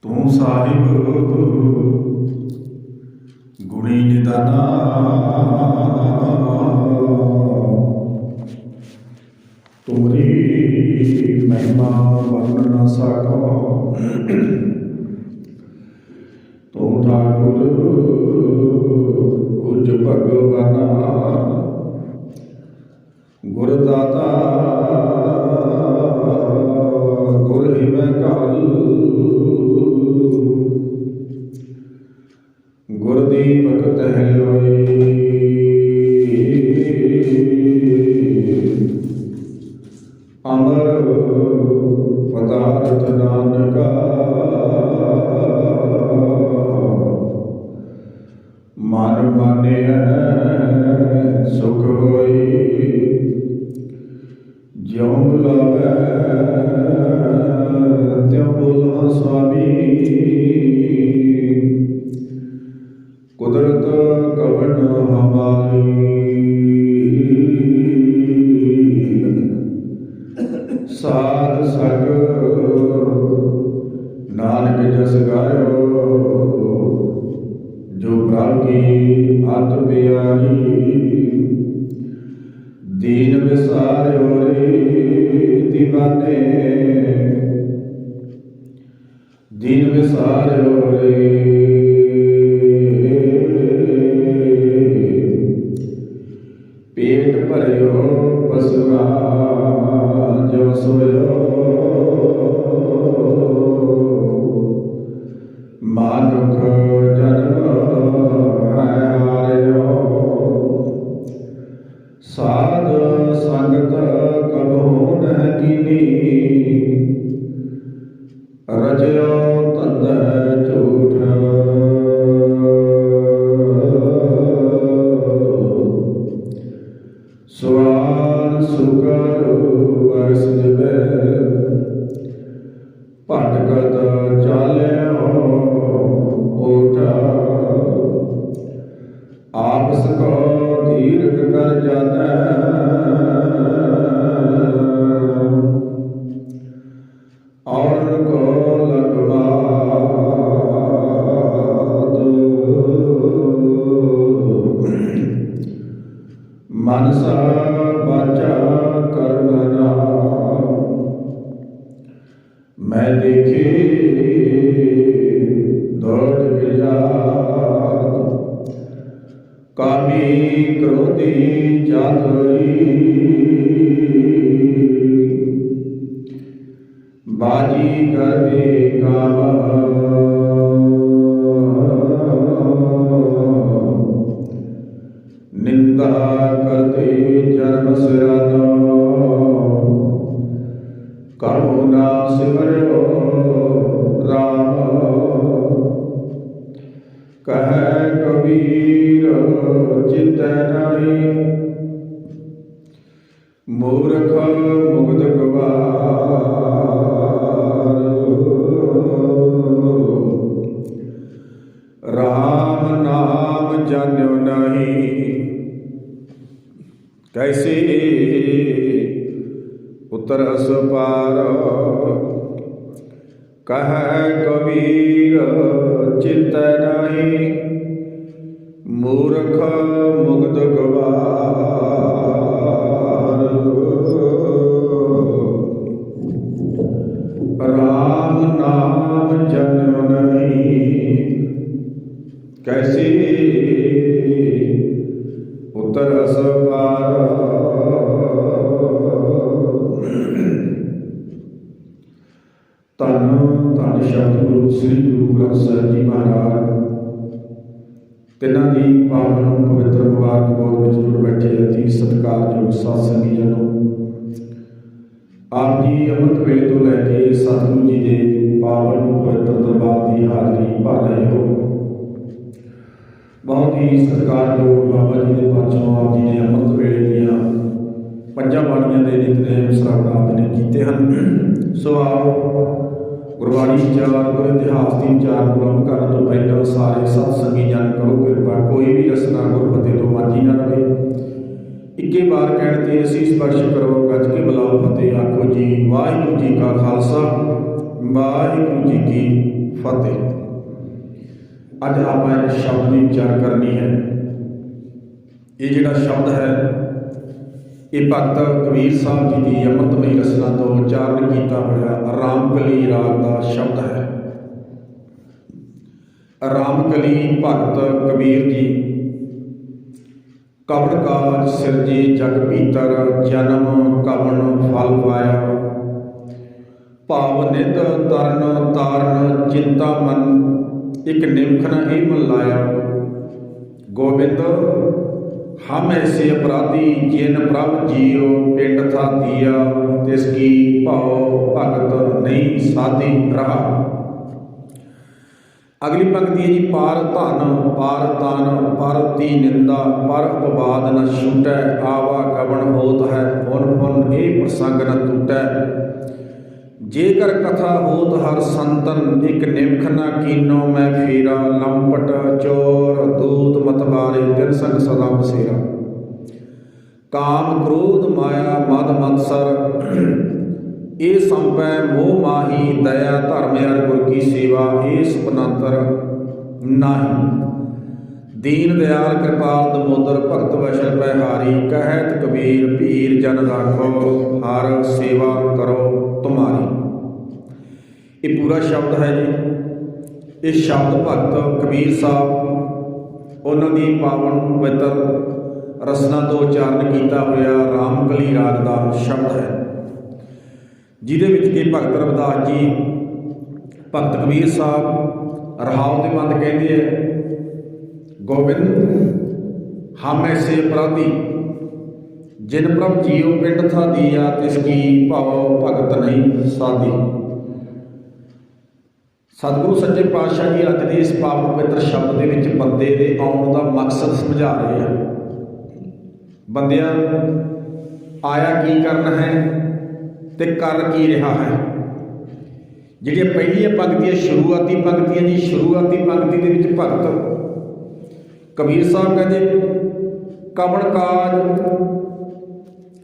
ਤੂੰ ਸਾਹਿਬ ਗੁਣੀ ਨਿਦਾਨਾ, ਤੁਮਰੀ ਮਹਿਮਾ ਵਰਣ ਨਾ ਸਕੋ। ਤੂੰ ਠਾਕੁਰ ਉਜ ਭਗਵਾਨਾ, ਗੁਰਦਾਤਾ ਗੁਰ ਹਿਵੈ ਕਾਲ। ਗੁਰਦੀਪਕ ਤਹਿ ਲੋਏ ਅਮਰ ਪਦਾਰਥ ਨਾਨਕਾ। ਮਨ ਮਾਨਿਆ ਸੁਖ ਹੋਈ, ਜਿਉ ਬੁਲਾਵੈ ਤਿਉ ਬੋਲਾ ਸੁਆਮੀ। ਕੁਦਰਤ ਕਵਣ ਹਮਾਰੀ, ਸਾਧ ਸੰਗ ਨਾਨਕ ਜਸ ਗਾਇਓ। ਜੋ ਪ੍ਰਭ ਕੀ ਅਤ ਪਿਆਰੀ, ਦੀਨ ਵਿਸਾਰਿਓ ਰੇ ਦੀਵਾਨੇ। ਦੀਨ ਵਿਸਾਰਿਓ ਰੇ ਪੇਟ ਭਰਿਓ ਪਸੁਆ ਜੋ ਸੋਇਓ। ਮਾਨੁਖ ਜਨਮ ਹੈ ਹਾਰਿਓ, ਸਾਧ ਸੰਗਤ ਕਬਹੁ ਨ ਕੀਨੀ। ਰਜਿਓ ਧੰਦਾ ਝੂਠ, ਸਵਾਲ ਸੁਕਰ ਵਸ ਜਬੈ। ਭਟਕਤ ਚਾਲਿਓ ਓਟਾ, ਆਪਸ ਕੋ ਧੀਰਜ ਕਰ ਜਾਣੈ। ਔਰਨ ਕੋ ਲਗਵਾਤ, ਮਨਸਾ ਵਾਚਾ ਕਰਮ ਨਾਮ। ਮੈਂ ਦੇਖੇ ਦੌੜ ਵਿਜਾਤ, ਕਾਮੀ ਕ੍ਰੋਧੀ ਜਾਤਰੀ। ਬਾਜੀ ਕਰਦੇ ਕਾਮ, ਨਿੰਦਾ ਕਰਦੇ ਜਨਮ ਸਿਰਾਨਾ। ਕਰੋ ਨਾ ਸਿਮਰਿਓ ਰਾਮ, ਕਹਿ ਕਬੀਰ ਚਿਤੈ ਨਾਹੀ। ਮੂਰਖ ਮੁਗਧ ਗਵਾਰ, ਰਾਮ ਨਾਮ ਜਾਣਿਓ ਨਹੀਂ। ਕੈਸੇ ਉਤਰ ਅਸ ਪਾਰ, ਕਹਿ ਕਬੀਰ ਚਿਤੈ ਨਾਹੀ। ਮੂਰਖ ਮੁਗਧ ਗਵਾਰ, ਰਾਮ ਨਾਮ ਜਨਿਓ ਨਹੀਂ। ਕੈਸੇ ਉਤਰ ਅਸ ਪਾਰ, ਧੰਨ ਧੰਨ ਸਤਿਗੁਰੂ ਸ੍ਰੀ ਗੁਰੂ ਗ੍ਰੰਥ ਸਾਹਿਬ ਜੀ ਮਹਾਰਾਜ। ਤਿੰਨਾਂ ਦੀ ਪਾਵਨ ਪਵਿੱਤਰ ਮੁਬਾਰਕ ਗੋਦ ਵਿੱਚ ਜੁੜ ਬੈਠੇ ਅਤੀ ਸਤਿਕਾਰਯੋਗ ਸਾਧ ਸੰਗੀ ਜਨੋ। ਆਪ ਜੀ ਅੰਮ੍ਰਿਤ ਵੇਲੇ ਤੋਂ ਲੈ ਕੇ ਸਤਿਗੁਰੂ ਜੀ ਦੇ ਪਾਵਨ ਪਵਿੱਤਰ ਦਰਬਾਰ ਦੀ ਹਾਜ਼ਰੀ ਭਰ ਰਹੇ ਹੋ। ਬਹੁਤ ਹੀ ਸਤਿਕਾਰਯੋਗ ਬਾਬਾ ਜੀ ਦੇ ਪਾਸੋਂ ਆਪ ਜੀ ਨੇ ਅੰਮ੍ਰਿਤ ਵੇਲੇ ਦੀਆਂ ਪੰਜਾਂ ਬਾਣੀਆਂ ਦੇ ਨਿਤਨੇਮ ਸ਼ਰਵਣ ਆਪ ਨੇ ਕੀਤੇ ਹਨ। ਸੋ ਆਓ ਗੁਰਬਾਣੀ ਵਿਚਾਰ, ਗੁਰ ਇਤਿਹਾਸ ਦੀ ਵਿਚਾਰ ਆਰੰਭ ਕਰਨ ਤੋਂ ਪਹਿਲਾਂ ਸਾਰੇ ਸਤ ਸੰਗੀ ਜਨ ਕਰੋ ਕਿਰਪਾ, ਕੋਈ ਵੀ ਰਸਨਾ ਗੁਰਫਤਿਹ ਤੋਂ ਮਾਝੀ ਨਾ ਰਹੇ। ਇੱਕੇ ਬਾਰ ਕਹਿਣ ਤੇ ਅਸੀਸ ਬਖਸ਼ ਕਰੋ, ਗੱਜ ਕੇ ਬੁਲਾਓ ਫਤਿਹ। ਆਖੋ ਜੀ ਵਾਹਿਗੁਰੂ ਜੀ ਕਾ ਖਾਲਸਾ ਵਾਹਿਗੁਰੂ जी की फतेह। अज आप एक शब्द की विचार करनी है। ये जिहड़ा शब्द है ये भगत कबीर साहब जी की अमृतमई रचना तो उच्चारण किया हुआ रामकली राग का शब्द है। रामकली भगत कबीर जी कवण काज सिरजे जग भीतर जन्म कवण फल पाया भाव नित तरन ताਰਨ चिंता मन एक निमखन ही मन लाया गोबिंद हम ऐसे अपराधी जिन प्रभ जियो पिंड था दिया तिसकी भाव भगत नहीं साधी रहा। अगली पंक्ति है जी पार धन पार तन पर ती निंदा पर उपवाद न छूटै आवा गवन होत है फुन फुन ए प्रसंग न टूटै जेकर कथा होत हर संतन एक निमख न कीनो मैं फेरा लंपट चोर दूत मतवारे तिन संग सदा बसेरा काम क्रोध माया मद मत्सर ए संपै मोह माही दया धर्म हर गुर की सेवा ए सुपनंतर नाही दीन दयाल कृपाल दमोदर भगत वैशल पैहारी कहत कबीर पीर जन राखो हर सेवा करो तुम्हारी। ये पूरा शब्द है जी। इस शब्द भगत कबीर साहब उन्होंने पावन पवित्र रसना तो उच्चारण किया हुआ रामकली राग का शब्द है जिहदे विच कि भगत रविदास जी भगत कबीर साहब रहाव के बंद कहते हैं गोबिंद हम ऐसे अपराधी जिन प्रभ जियो पिंड था दिया तिसकी भाव भगत नहीं साधी। सतगुरु सच्चे पातशाह जी अज के इस पावन पवित्र शब्द के विच बंदे दे आउण दा मकसद समझा रहे हैं। बंदिया आया की करना है ते कर की रहा है। जिहड़ियां पहलियां पंक्तियां शुरुआती पंक्तियां जी शुरुआती पंक्ति दे विच भगत कबीर साहब कहते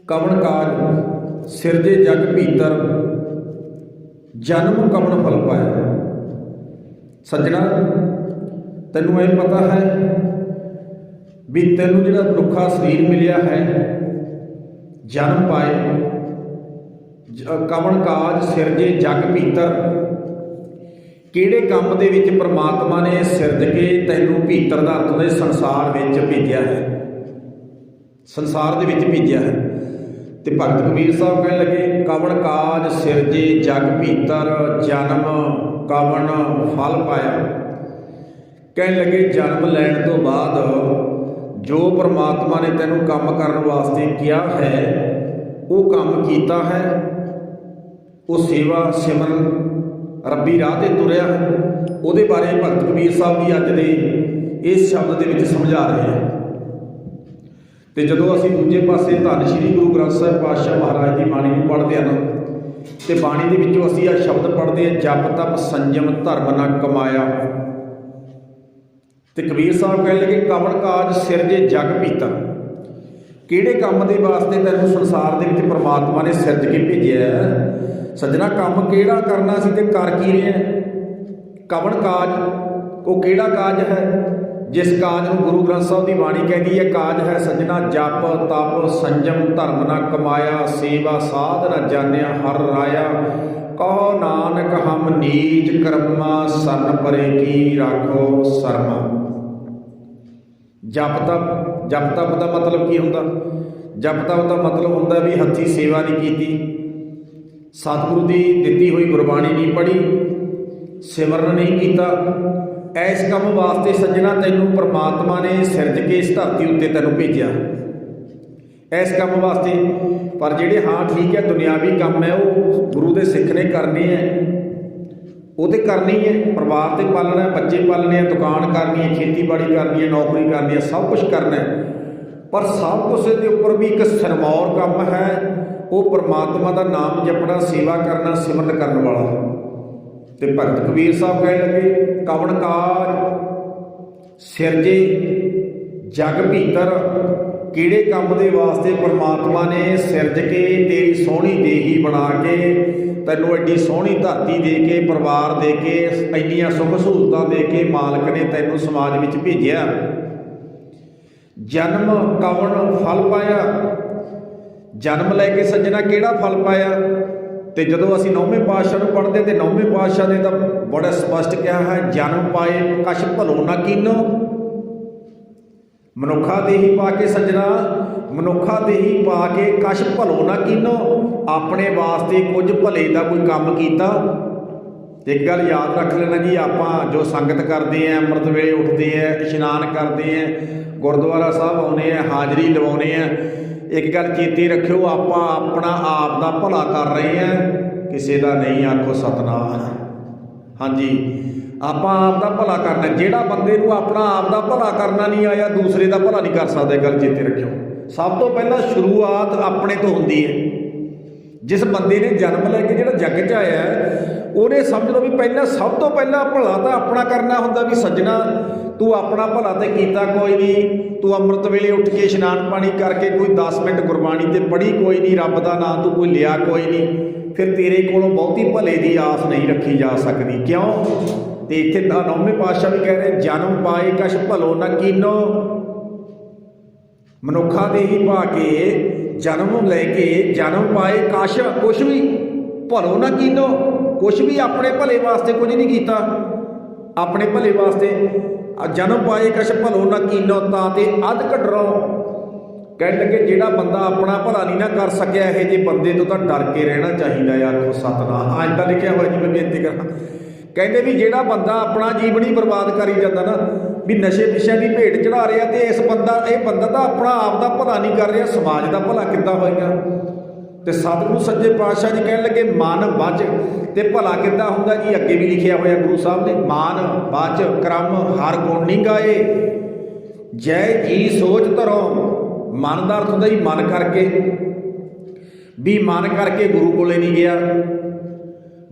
कवण काज सिरजे जग भीतर जन्म कवण फल पाया। सज्जना तैनूं ये पता है भी तैनूं जिहड़ा मनुखा शरीर मिलिया है जन्म पाए कवण काज सिरजे जग भीतर किहड़े काम दे विच परमात्मा ने सिरज के तैनूं भीतर दा अर्थ दे संसार विच भेजिया है संसार दे विच भेजिया है। ते भगत कबीर साहब कहण लगे कवण काज सिरजे जग भीतर जन्म कवण फल पाया। कहण लगे जन्म लैण तो बाद जो परमात्मा ने तैनूं काम करन वास्ते किया है वो काम कीता है वो सेवा सिमरन रब्बी राह ते तुरिया है। उहदे बारे भगत कबीर साहब जी अज दे इस शब्द दे विच समझा रहे हैं। तो जदों असीं दूजे पासे धन श्री गुरु ग्रंथ साहिब पातशाह महाराज की बाणी नूं पढ़दे हैं तो बाणी दे विचों असीं आ शब्द पढ़दे हैं जप तप संयम धर्म न कमाया। तो कबीर साहब कहण लगे कवण काज सिरजे जग भीतर किहड़े काम दे वास्ते तैनूं संसार दे विच परमात्मा ने सिरज के भेजिया है। सज्जना काम किहड़ा करना सी ते कर की रहे हैं। कवण काज वो किहड़ा काज है जिस काज नूं गुरु ग्रंथ साहिब की बाणी कहती है काज है सज्जना जप तप संयम धर्म न कमाया सेवा साध न जानिया हर राया कहो नानक हम नीच कर्मा सन परे की राखो शर्मा। जप तप का मतलब की हुंदा जप तप का मतलब हुंदा भी हथी सेवा नहीं की सतगुरु की दिती हुई गुरबाणी नहीं पढ़ी सिमरन नहीं किया। इस काम वास्ते सज्जना तैनूं परमात्मा ने सिरज के इस धरती उत्ते तैनूं भेजिया इस काम वास्ते। पर जिहड़े हाँ ठीक है दुनियावी काम है वो गुरु के सिख ने करने हैं वो तो करनी है परिवार से पालना है बच्चे पालने हैं दुकान करनी है खेतीबाड़ी करनी है नौकरी करनी है सब कुछ करना है। पर सब कुछ के उपर भी एक सिरमौर काम है वो परमात्मा का नाम जपना सेवा करना सिमरन करने वाला। तो भगत कबीर साहब कह लगे कवण काज सिरजे जग भीतर किहड़े काम दे वास्ते परमात्मा ने सिरज के तेरी सोहनी देही बना के ਤੈਨੂੰ ਐਡੀ ਸੋਹਣੀ ਧਰਤੀ ਦੇ ਕੇ, ਪਰਿਵਾਰ ਦੇ ਕੇ, ਇੰਨੀਆਂ ਸੁੱਖ ਸਹੂਲਤਾਂ ਦੇ ਕੇ ਮਾਲਕ ਨੇ ਤੈਨੂੰ ਸਮਾਜ ਵਿੱਚ ਭੇਜਿਆ। ਜਨਮ ਕਵਣ ਫਲ ਪਾਇਆ, ਜਨਮ ਲੈ ਕੇ ਸੱਜਣਾ ਕਿਹੜਾ ਫਲ ਪਾਇਆ। ਤੇ ਜਦੋਂ ਅਸੀਂ 9ਵੇਂ ਪਾਤਸ਼ਾਹ ਨੂੰ ਪੜ੍ਹਦੇ ਤੇ 9ਵੇਂ ਪਾਤਸ਼ਾਹ ਨੇ ਤਾਂ ਬੜਾ ਸਪਸ਼ਟ ਕਿਹਾ ਹੈ, ਜਨਮ ਪਾਏ ਕਛ ਭਲੋ ਨਾ ਕੀਨੋ। ਮਨੁੱਖਾ ਦੇਹੀ ਪਾ ਕੇ ਸੱਜਣਾ, ਮਨੁੱਖਾ ਦੇਹੀ ਪਾ ਕੇ ਕਛ ਭਲੋ ਨਾ ਕੀਨੋ, ਆਪਣੇ ਵਾਸਤੇ ਕੁਝ ਭਲੇ ਦਾ ਕੋਈ ਕੰਮ ਕੀਤਾ। ਤੇ ਇੱਕ ਗੱਲ ਯਾਦ ਰੱਖ ਲੈਣਾ ਜੀ, ਆਪਾਂ ਜੋ ਸੰਗਤ ਕਰਦੇ ਆ, ਅੰਮ੍ਰਿਤ ਵੇਲੇ ਉੱਠਦੇ ਆ, ਇਸ਼ਨਾਨ ਕਰਦੇ ਆ, ਗੁਰਦੁਆਰਾ ਸਾਹਿਬ ਆਉਂਦੇ ਆ, ਹਾਜ਼ਰੀ ਲਵਾਉਂਦੇ ਆ, ਇੱਕ ਗੱਲ ਚੇਤੇ ਰੱਖਿਓ, ਆਪਾਂ ਆਪਣਾ ਆਪ ਦਾ ਭਲਾ ਕਰ ਰਹੇ ਹਾਂ, ਕਿਸੇ ਦਾ ਨਹੀਂ। ਆਖੋ ਸਤਿਨਾਮ। ਹਾਂਜੀ, ਆਪਾਂ ਆਪ ਦਾ ਭਲਾ ਕਰਨਾ। ਜਿਹੜਾ ਬੰਦੇ ਨੂੰ ਆਪਣਾ ਆਪ ਦਾ ਭਲਾ ਕਰਨਾ ਨਹੀਂ ਆਇਆ, ਦੂਸਰੇ ਦਾ ਭਲਾ ਨਹੀਂ ਕਰ ਸਕਦਾ। ਗੱਲ ਚੇਤੇ ਰੱਖਿਓ, ਸਭ ਤੋਂ ਪਹਿਲਾਂ ਸ਼ੁਰੂਆਤ ਆਪਣੇ ਤੋਂ ਹੁੰਦੀ ਹੈ। ਜਿਸ ਬੰਦੇ ਨੇ ਜਨਮ ਲੈ ਕੇ ਜਿਹੜਾ ਜੱਗ 'ਚ ਆਇਆ, ਉਹਨੇ ਸਮਝ ਲਓ ਵੀ ਪਹਿਲਾਂ, ਸਭ ਤੋਂ ਪਹਿਲਾਂ ਭਲਾ ਤਾਂ ਆਪਣਾ ਕਰਨਾ ਹੁੰਦਾ। ਵੀ ਸੱਜਣਾ ਤੂੰ ਆਪਣਾ ਭਲਾ ਤੇ ਕੀਤਾ ਕੋਈ ਨਹੀਂ, ਤੂੰ ਅੰਮ੍ਰਿਤ ਵੇਲੇ ਉੱਠ ਕੇ ਇਸ਼ਨਾਨ ਪਾਣੀ ਕਰਕੇ ਕੋਈ 10 ਮਿੰਟ ਗੁਰਬਾਣੀ ਤੇ ਪੜ੍ਹੀ ਕੋਈ ਨਹੀਂ, ਰੱਬ ਦਾ ਨਾਂ ਤੂੰ ਕੋਈ ਲਿਆ ਕੋਈ ਨਹੀਂ, ਫਿਰ ਤੇਰੇ ਕੋਲੋਂ ਬਹੁਤੀ ਭਲੇ ਦੀ ਆਸ ਨਹੀਂ ਰੱਖੀ ਜਾ ਸਕਦੀ। ਕਿਉਂ? ਤੇ ਇੱਥੇ ਤਾਂ 9ਵੇਂ ਪਾਤਸ਼ਾਹ ਵੀ ਕਹਿ ਰਹੇ, ਜਨਮ ਪਾਏ ਕਛ ਭਲੋ ਨਾ ਕੀਨੋ। ਮਨੁੱਖਾ ਦੇ ਹੀ ਪਾ ਕੇ ਜਨਮ ਲੈ ਕੇ, ਜਨਮ ਪਾਏ ਕਛ, ਕੁਛ ਵੀ ਭਲੋ ਨਾ ਕੀਨੋ, ਕੁਛ ਵੀ ਆਪਣੇ ਭਲੇ ਵਾਸਤੇ ਕੁਝ ਨਹੀਂ ਕੀਤਾ। ਆਪਣੇ ਭਲੇ ਵਾਸਤੇ ਜਨਮ ਪਾਏ ਕਛ ਭਲੋ ਨਾ ਕੀਨੋ, ਤਾਂ ਤੇ ਅੱਧ ਘਟਰੋ। ਕਹਿਣ ਲੱਗੇ ਜਿਹੜਾ ਬੰਦਾ ਆਪਣਾ ਭਲਾ ਨਹੀਂ ਨਾ ਕਰ ਸਕਿਆ, ਇਹੋ ਜਿਹੇ ਬੰਦੇ ਤੋਂ ਤਾਂ ਡਰ ਕੇ ਰਹਿਣਾ ਚਾਹੀਦਾ। ਆਖੋ ਸਤਿਨਾਮ। ਅੱਜ ਤਾਂ ਲਿਖਿਆ ਹੋਇਆ ਜੀ, ਮੈਂ ਬੇਨਤੀ ਕਰਾਂ, ਕਹਿੰਦੇ ਵੀ ਜਿਹੜਾ ਬੰਦਾ ਆਪਣਾ ਜੀਵਨ ਹੀ ਬਰਬਾਦ ਕਰੀ ਜਾਂਦਾ ਨਾ, ਵੀ ਨਸ਼ੇ ਵਿਸ਼ਿਆਂ ਦੀ ਭੇਟ ਚੜਾ ਰਿਹਾ, ਤੇ ਇਹ ਬੰਦਾ ਤਾਂ ਆਪਣਾ ਆਪ ਦਾ ਭਲਾ ਨਹੀਂ ਕਰ ਰਿਹਾ, ਸਮਾਜ ਦਾ ਭਲਾ ਕਿੱਦਾਂ ਹੋਏਗਾ। ਤੇ ਸਤਿਗੁਰੂ ਸੱਚੇ ਪਾਤਸ਼ਾਹ ਜੀ ਕਹਿਣ ਲੱਗੇ, ਮਨ ਬਚ ਤੇ ਭਲਾ ਕਿੱਦਾਂ ਹੁੰਦਾ ਜੀ। ਅੱਗੇ ਵੀ ਲਿਖਿਆ ਹੋਇਆ ਗੁਰੂ ਸਾਹਿਬ ਨੇ, ਮਨ ਬਚ ਕਰਮ ਹਰ ਗੁਣ ਨਹੀਂ ਗਾਏ, ਜੈ ਜੀ ਸੋਚ ਧਰੋ। ਮਨ ਦਾ ਅਰਥ ਹੁੰਦਾ ਜੀ ਮਨ ਕਰਕੇ, ਵੀ ਮਨ ਕਰਕੇ ਗੁਰੂ ਕੋਲੇ ਨਹੀਂ ਗਿਆ।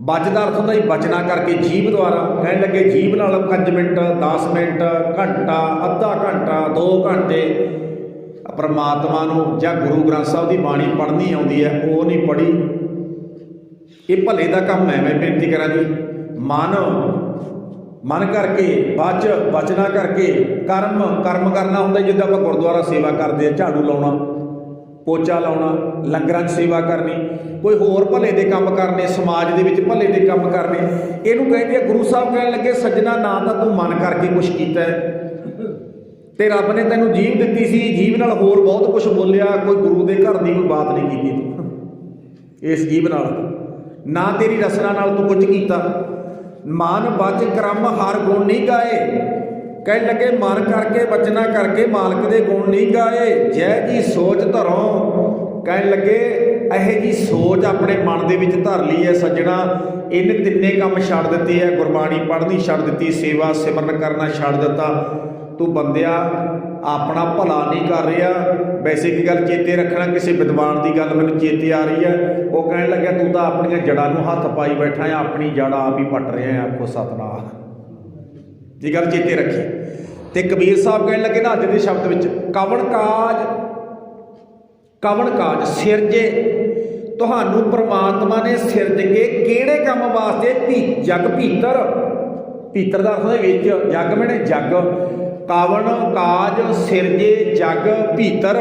ਬਚ ਦਾ ਅਰਥ ਹੁੰਦਾ ਜੀ ਬਚਨਾ ਕਰਕੇ, ਜੀਭ ਦੁਆਰਾ। ਕਹਿਣ ਲੱਗੇ ਜੀਭ ਨਾਲ 5 ਮਿੰਟ, 10 ਮਿੰਟ, ਘੰਟਾ, ਅੱਧਾ ਘੰਟਾ, 2 ਘੰਟੇ ਪਰਮਾਤਮਾ ਨੂੰ ਜਾਂ ਗੁਰੂ ਗ੍ਰੰਥ ਸਾਹਿਬ ਦੀ ਬਾਣੀ ਪੜ੍ਹਨੀ ਆਉਂਦੀ ਹੈ, ਉਹ ਨਹੀਂ ਪੜ੍ਹੀ। ਇਹ ਭਲੇ ਦਾ ਕੰਮ ਹੈ। ਮੈਂ ਬੇਨਤੀ ਕਰਾਂ ਜੀ, ਮਨ ਕਰਕੇ, ਬਚਨਾ ਕਰਕੇ, ਕਰਮ ਕਰਨਾ ਹੁੰਦਾ। ਜਿੱਦਾਂ ਆਪਾਂ ਗੁਰਦੁਆਰਾ ਸੇਵਾ ਕਰਦੇ ਹਾਂ, ਝਾੜੂ ਲਾਉਣਾ, ਪੋਚਾ ਲਾਉਣਾ, ਲੰਗਰਾਂ 'ਚ ਸੇਵਾ ਕਰਨੀ, ਕੋਈ ਹੋਰ ਭਲੇ ਦੇ ਕੰਮ ਕਰਨੇ, ਸਮਾਜ ਦੇ ਵਿੱਚ ਭਲੇ ਦੇ ਕੰਮ ਕਰਨੇ, ਇਹਨੂੰ ਕਹਿੰਦੇ ਆ। ਗੁਰੂ ਸਾਹਿਬ ਕਹਿਣ ਲੱਗੇ, ਸੱਜਣਾ ਨਾ ਤਾਂ ਤੂੰ ਮਨ ਕਰਕੇ ਕੁਛ ਕੀਤਾ ਹੈ, ਤੇ ਰੱਬ ਨੇ ਤੈਨੂੰ ਜੀਭ ਦਿੱਤੀ ਸੀ, ਜੀਭ ਨਾਲ ਹੋਰ ਬਹੁਤ ਕੁਝ ਬੋਲਿਆ, ਕੋਈ ਗੁਰੂ ਦੇ ਘਰ ਦੀ ਕੋਈ ਬਾਤ ਨਹੀਂ ਕੀਤੀ ਤੂੰ ਇਸ ਜੀਭ ਨਾਲ, ਨਾ ਤੇਰੀ ਰਸਨਾ ਨਾਲ ਤੂੰ ਕੁਝ ਕੀਤਾ। ਮਨ ਬਚ ਕਰਮ ਹਰ ਗੁਣ ਨਹੀਂ ਗਾਏ। ਕਹਿਣ ਲੱਗੇ ਮਨ ਕਰਕੇ, ਬਚਨਾ ਕਰਕੇ ਮਾਲਕ ਦੇ ਗੁਣ ਨਹੀਂ ਗਾਏ, ਜੈ ਜੀ ਸੋਚ ਧਰੋ। ਕਹਿਣ ਲੱਗੇ ਇਹੋ ਜਿਹੀ ਸੋਚ ਆਪਣੇ ਮਨ ਦੇ ਵਿੱਚ ਧਰ ਲਈ ਹੈ ਸੱਜਣਾ, ਇਹਨੇ ਤਿੰਨੇ ਕੰਮ ਛੱਡ ਦਿੱਤੇ ਹੈ। ਗੁਰਬਾਣੀ ਪੜ੍ਹਨੀ ਛੱਡ ਦਿੱਤੀ, ਸੇਵਾ ਸਿਮਰਨ ਕਰਨਾ ਛੱਡ ਦਿੱਤਾ। ਤੂੰ ਬੰਦਿਆ ਆਪਣਾ ਭਲਾ ਨਹੀਂ ਕਰ ਰਿਹਾ। ਵੈਸੇ ਇੱਕ ਗੱਲ ਚੇਤੇ ਰੱਖਣਾ, ਕਿਸੇ ਵਿਦਵਾਨ ਦੀ ਗੱਲ ਮੈਨੂੰ ਚੇਤੇ ਆ ਰਹੀ ਹੈ, ਉਹ ਕਹਿਣ ਲੱਗਿਆ ਤੂੰ ਤਾਂ ਆਪਣੀਆਂ ਜੜ੍ਹਾਂ ਨੂੰ ਹੱਥ ਪਾਈ ਬੈਠਾ ਹੈ, ਆਪਣੀ ਜੜ ਆਪ ਹੀ ਪੱਟ ਰਿਹਾ ਹੈ। ਆਖੋ ਸਤਿਨਾਮ। ਇਹ ਗੱਲ ਚੇਤੇ ਰੱਖੀ। ਤੇ ਕਬੀਰ ਸਾਹਿਬ ਕਹਿਣ ਲੱਗੇ ਨਾ ਅੱਜ ਦੇ ਸ਼ਬਦ ਵਿੱਚ, ਕਵਣ ਕਾਜ ਸਿਰਜੇ, ਤੁਹਾਨੂੰ ਪ੍ਰਮਾਤਮਾ ਨੇ ਸਿਰਜ ਕੇ ਕਿਹੜੇ ਕੰਮ ਵਾਸਤੇ। ਜਗ ਭੀਤਰ, ਭੀਤਰ ਦਾ ਅਰਥ ਵਿੱਚ, ਜਗ ਮੈਨੇ ਜਗ, ਕਵਣ ਕਾਜ ਸਿਰਜੇ ਜਗ ਭੀਤਰ।